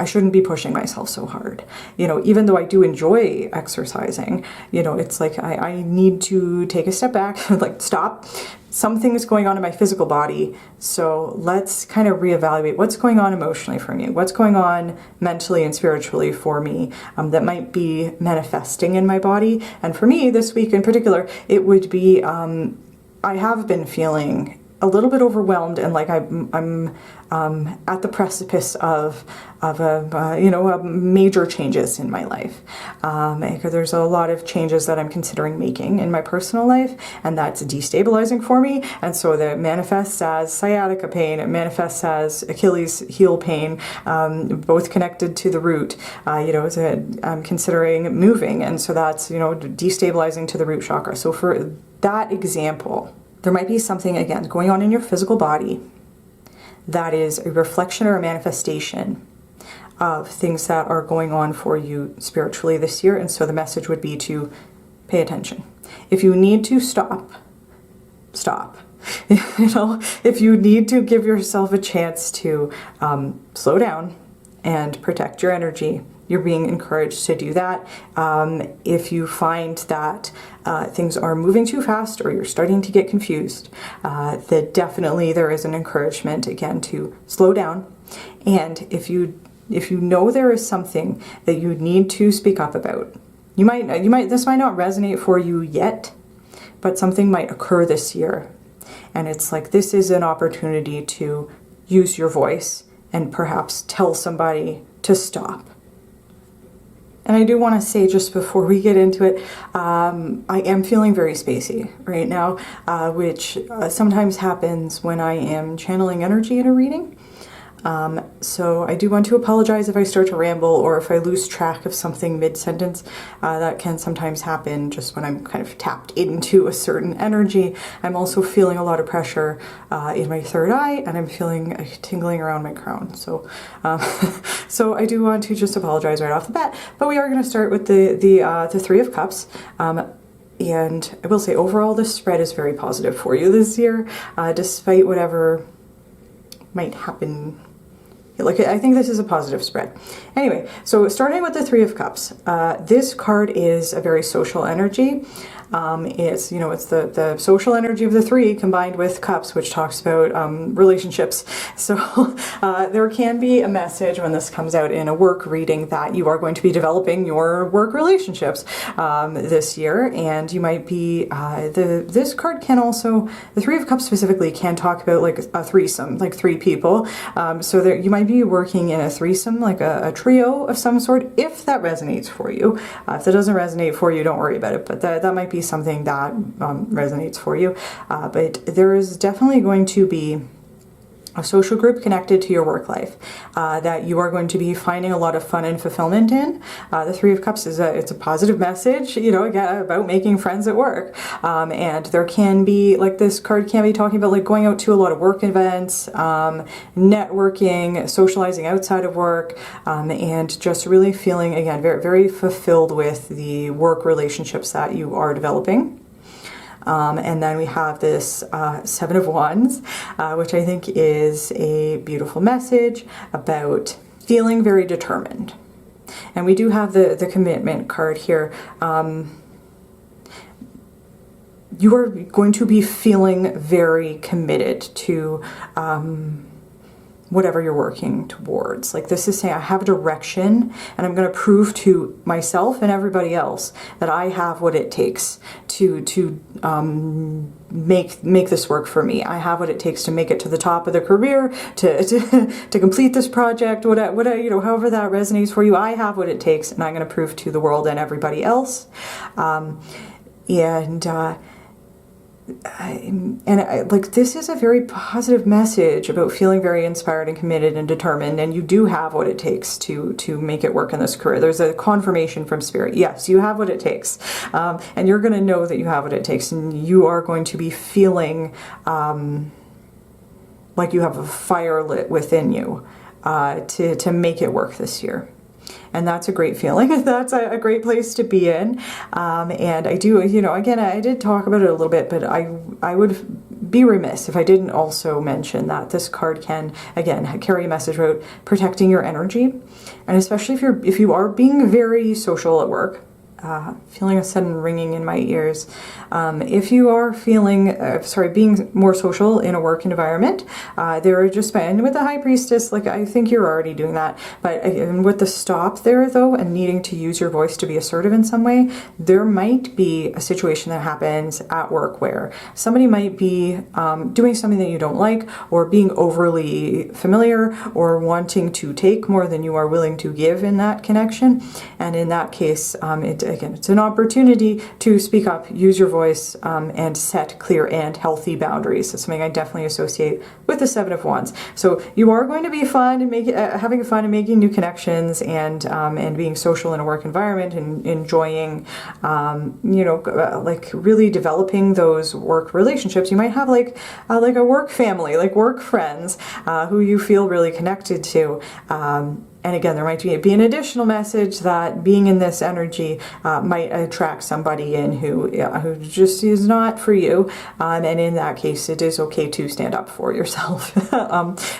I shouldn't be pushing myself so hard. You know, even though I do enjoy exercising, you know, it's like I need to take a step back, like stop. Something is going on in my physical body, so let's kind of reevaluate what's going on emotionally for me, what's going on mentally and spiritually for me that might be manifesting in my body. And for me, this week in particular, it would be I have been feeling a little bit overwhelmed and like I'm at the precipice of major changes in my life. Because there's a lot of changes that I'm considering making in my personal life, and that's destabilizing for me. And so that manifests as sciatica pain, it manifests as Achilles heel pain, both connected to the root. I'm considering moving, and so that's destabilizing to the root chakra. So for that example, there might be something, again, going on in your physical body that is a reflection or a manifestation of things that are going on for you spiritually this year. And so the message would be to pay attention. If you need to stop. If you need to give yourself a chance to slow down and protect your energy, you're being encouraged to do that. If you find that things are moving too fast or you're starting to get confused, that definitely there is an encouragement again to slow down. And if you know there is something that you need to speak up about, this might not resonate for you yet, but something might occur this year. And it's like, this is an opportunity to use your voice and perhaps tell somebody to stop. And I do want to say, just before we get into it, I am feeling very spacey right now, which sometimes happens when I am channeling energy in a reading. So I do want to apologize if I start to ramble or if I lose track of something mid-sentence. That can sometimes happen just when I'm kind of tapped into a certain energy. I'm also feeling a lot of pressure in my third eye, and I'm feeling a tingling around my crown. So so I do want to just apologize right off the bat. But we are going to start with the Three of Cups. And I will say, overall, this spread is very positive for you this year, despite whatever might happen. Like, I think this is a positive spread. Anyway, so starting with the Three of Cups, this card is a very social energy. It's the social energy of the three combined with cups, which talks about relationships. So there can be a message when this comes out in a work reading that you are going to be developing your work relationships this year, and you might be this card can also, the Three of Cups specifically, can talk about like a threesome, like three people. So there you might be working in a threesome, like a trio of some sort, if that resonates for you. If that doesn't resonate for you, don't worry about it, but that might be something that resonates for you. But there is definitely going to be a social group connected to your work life that you are going to be finding a lot of fun and fulfillment in. The Three of Cups is it's a positive message, you know, again, about making friends at work. And there can be, like, this card can be talking about like going out to a lot of work events, networking, socializing outside of work, and just really feeling, again, very, very fulfilled with the work relationships that you are developing. And then we have this Seven of Wands, which I think is a beautiful message about feeling very determined. And we do have the commitment card here. You are going to be feeling very committed to whatever you're working towards. Like, this is saying, I have a direction, and I'm going to prove to myself and everybody else that I have what it takes to make this work for me. I have what it takes to make it to the top of the career, to complete this project, what you know, however that resonates for you. I have what it takes, and I'm going to prove to the world and everybody else. Like, this is a very positive message about feeling very inspired and committed and determined, and you do have what it takes to make it work in this career. There's a confirmation from Spirit. Yes, you have what it takes, and you're going to know that you have what it takes, and you are going to be feeling like you have a fire lit within you to make it work this year. And that's a great feeling. That's a great place to be in. And I do, you know, again, I did talk about it a little bit, but I would be remiss if I didn't also mention that this card can, again, carry a message about protecting your energy. And especially if you are being very social at work, feeling a sudden ringing in my ears. If you are feeling, being more social in a work environment, there are just, and with the High Priestess, like, I think you're already doing that, but and with the stop there though, and needing to use your voice to be assertive in some way, there might be a situation that happens at work where somebody might be doing something that you don't like, or being overly familiar, or wanting to take more than you are willing to give in that connection. And in that case, it's an opportunity to speak up, use your voice, and set clear and healthy boundaries. That's something I definitely associate with the Seven of Wands. So you are going to be fun and having fun and making new connections, and being social in a work environment, and enjoying, like really developing those work relationships. You might have like a work family, like work friends, who you feel really connected to. And again, there might be an additional message that being in this energy might attract somebody in who just is not for you. And in that case, it is okay to stand up for yourself.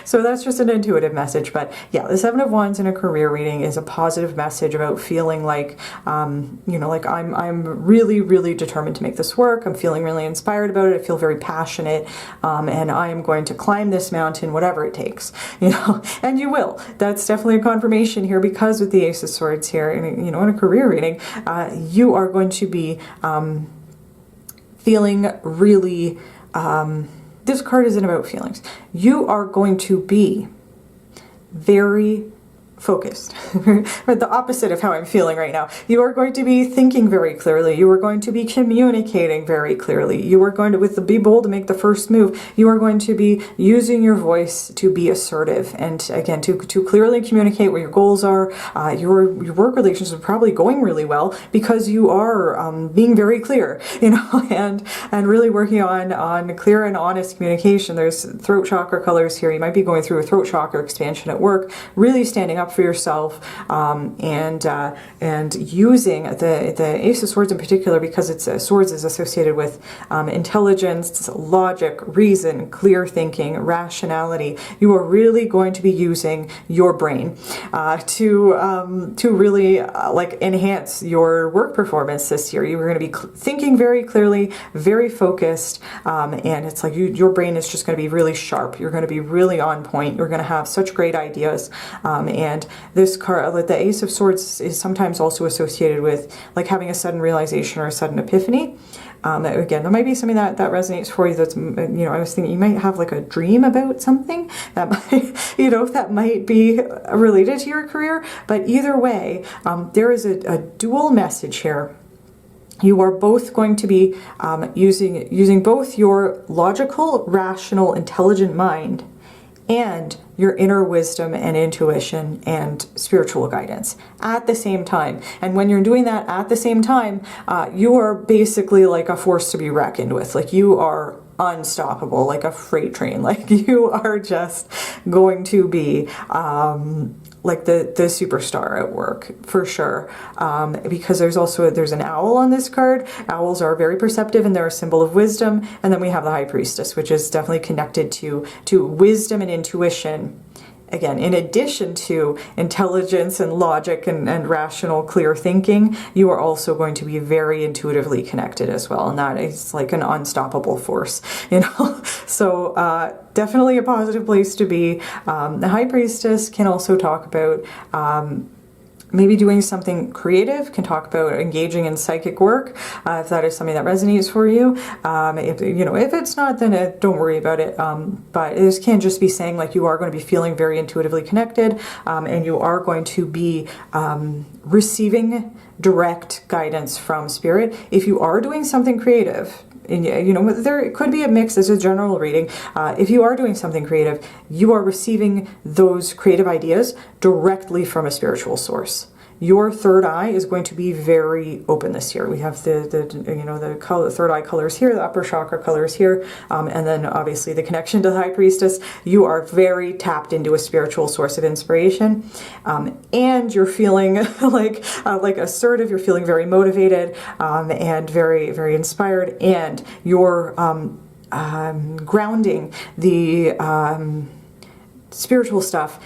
So that's just an intuitive message. But yeah, the Seven of Wands in a career reading is a positive message about feeling like, like I'm really, really determined to make this work. I'm feeling really inspired about it. I feel very passionate. And I am going to climb this mountain, whatever it takes, and you will. That's definitely a confirmation here, because with the Ace of Swords here, in a career reading, you are going to be feeling really, this card isn't about feelings. You are going to be very focused, the opposite of how I'm feeling right now. You are going to be thinking very clearly. You are going to be communicating very clearly. You are going to, be bold to make the first move. You are going to be using your voice to be assertive, and again, to clearly communicate what your goals are. Your work relations are probably going really well because you are being very clear, and really working on clear and honest communication. There's throat chakra colors here. You might be going through a throat chakra expansion at work, really standing up for yourself, and using the Ace of Swords in particular, because swords is associated with intelligence, logic, reason, clear thinking, rationality. You are really going to be using your brain to really enhance your work performance this year. You're going to be thinking very clearly, very focused, and it's like your brain is just going to be really sharp. You're going to be really on point. You're going to have such great ideas, and this card, the Ace of Swords, is sometimes also associated with like having a sudden realization or a sudden epiphany. Again, there might be something that resonates for you. That's, I was thinking you might have like a dream about something that might, that might be related to your career. But either way, there is a dual message here. You are both going to be using both your logical, rational, intelligent mind and your inner wisdom and intuition and spiritual guidance at the same time. And when you're doing that at the same time, you are basically like a force to be reckoned with. Like you are unstoppable, like a freight train. Like you are just going to be like the superstar at work for sure. Because there's an owl on this card. Owls are very perceptive and they're a symbol of wisdom. And then we have the High Priestess, which is definitely connected to wisdom and intuition. Again, in addition to intelligence and logic and rational, clear thinking, you are also going to be very intuitively connected as well. And that is like an unstoppable force, you know? So definitely a positive place to be. The High Priestess can also talk about maybe doing something creative, can talk about engaging in psychic work, if that is something that resonates for you. If it's not, then don't worry about it. But this can just be saying like you are going to be feeling very intuitively connected, and you are going to be receiving direct guidance from spirit. If you are doing something creative, and there could be a mix as a general reading. If you are doing something creative, you are receiving those creative ideas directly from a spiritual source. Your third eye is going to be very open this year. We have the color, third eye colors here, the upper chakra colors here, and then obviously the connection to the High Priestess. You are very tapped into a spiritual source of inspiration, and you're feeling like assertive. You're feeling very motivated and very, very inspired, and you're grounding the spiritual stuff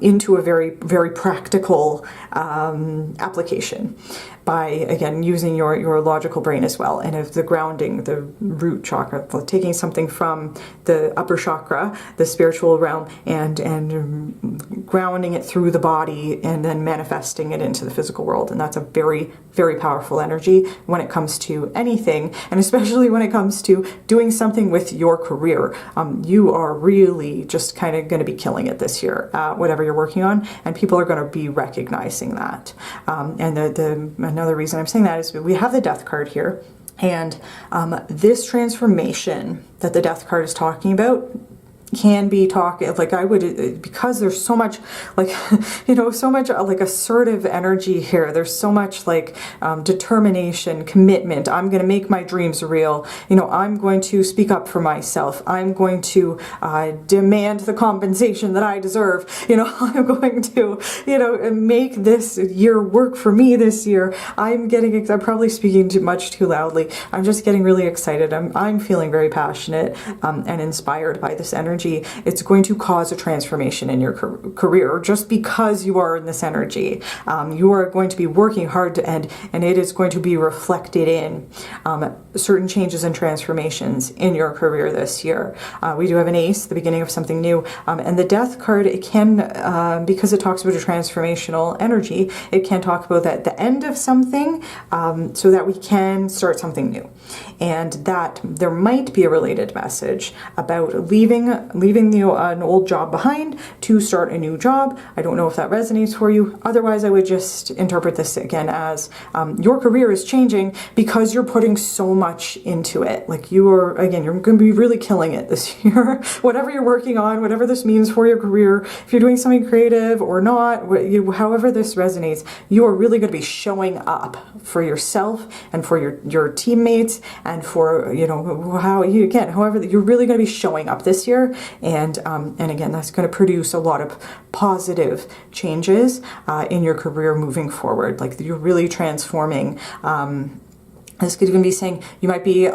into a very, very practical application by, again, using your logical brain as well. And of the grounding, the root chakra, taking something from the upper chakra, the spiritual realm, and grounding it through the body and then manifesting it into the physical world. And that's a very, very powerful energy when it comes to anything, and especially when it comes to doing something with your career. You are really just kind of going to be killing it this year, whatever you're working on, and people are going to be recognizing that. And another reason I'm saying that is we have the Death card here, and this transformation that the Death card is talking about can be because there's so much so much assertive energy here. There's so much determination, commitment. I'm going to make my dreams real. I'm going to speak up for myself. I'm going to demand the compensation that I deserve. I'm going to make this year work for me this year. I'm probably speaking too loudly. I'm just getting really excited. I'm feeling very passionate and inspired by this energy. It's going to cause a transformation in your career just because you are in this energy. You are going to be working hard and it is going to be reflected in certain changes and transformations in your career this year. We do have an ace, the beginning of something new, and the Death card, it can, because it talks about a transformational energy, it can talk about the end of something so that we can start something new. And that there might be a related message about leaving an old job behind to start a new job. I don't know if that resonates for you. Otherwise, I would just interpret this again as your career is changing because you're putting so much into it. You're going to be really killing it this year. Whatever you're working on, whatever this means for your career, if you're doing something creative or not, however this resonates, you are really going to be showing up for yourself and for your teammates and for, however, you're really going to be showing up this year. And again, that's going to produce a lot of positive changes in your career moving forward. You're really transforming. This could even be saying you might be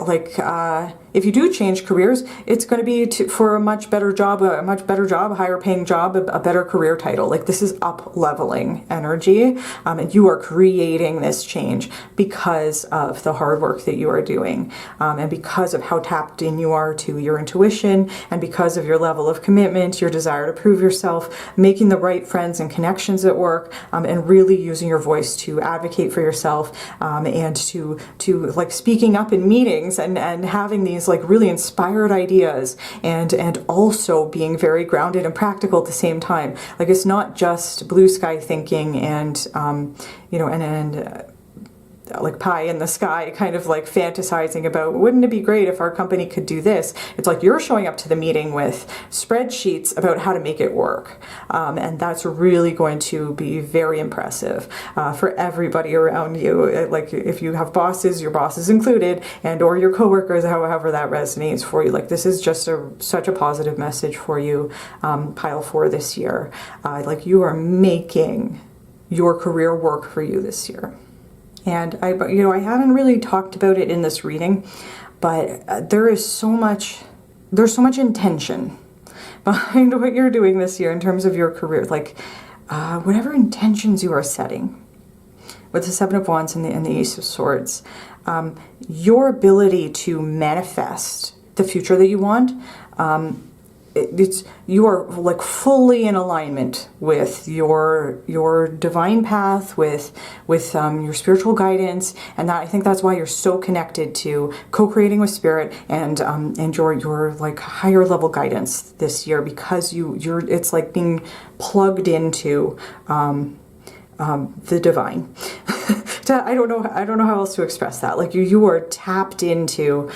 if you do change careers, it's going to be for a much better job, a higher paying job, a better career title. This is up leveling energy, and you are creating this change because of the hard work that you are doing, and because of how tapped in you are to your intuition, and because of your level of commitment, your desire to prove yourself, making the right friends and connections at work, and really using your voice to advocate for yourself, and to speaking up in meetings and having these really inspired ideas and also being very grounded and practical at the same time. It's not just blue sky thinking and like pie in the sky, kind of like fantasizing about, wouldn't it be great if our company could do this? It's like you're showing up to the meeting with spreadsheets about how to make it work. And that's really going to be very impressive for everybody around you. Like if you have bosses, your bosses included, and or your coworkers, however that resonates for you. Like this is just such a positive message for you, pile 4 this year. Like you are making your career work for you this year. And I haven't really talked about it in this reading, but there's so much intention behind what you're doing this year in terms of your career. Like whatever intentions you are setting with the 7 of Wands and the Ace of Swords, your ability to manifest the future that you want, you are like fully in alignment with your divine path, with your spiritual guidance, and that I think that's why you're so connected to co-creating with spirit and your like higher level guidance this year, because it's like being plugged into the divine. I don't know how else to express that. Like you are tapped into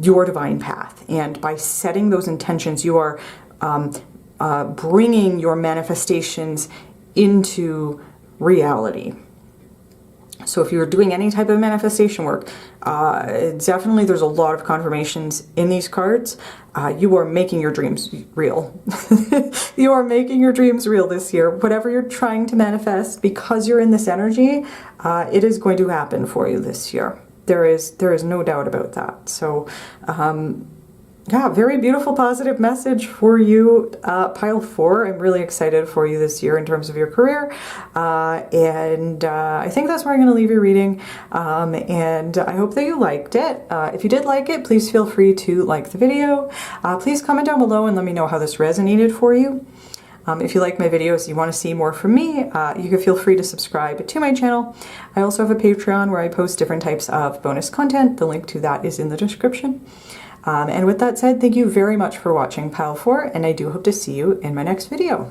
your divine path, and by setting those intentions, you are bringing your manifestations into reality. So if you're doing any type of manifestation work, definitely there's a lot of confirmations in these cards. You are making your dreams real. You are making your dreams real this year. Whatever you're trying to manifest, because you're in this energy, it is going to happen for you this year. There is no doubt about that. So, yeah, very beautiful, positive message for you, pile 4. I'm really excited for you this year in terms of your career. And I think that's where I'm going to leave your reading. And I hope that you liked it. If you did like it, please feel free to like the video. Please comment down below and let me know how this resonated for you. If you like my videos, you want to see more from me, you can feel free to subscribe to my channel. I also have a Patreon where I post different types of bonus content. The link to that is in the description. And with that said, thank you very much for watching Pile 4, and I do hope to see you in my next video.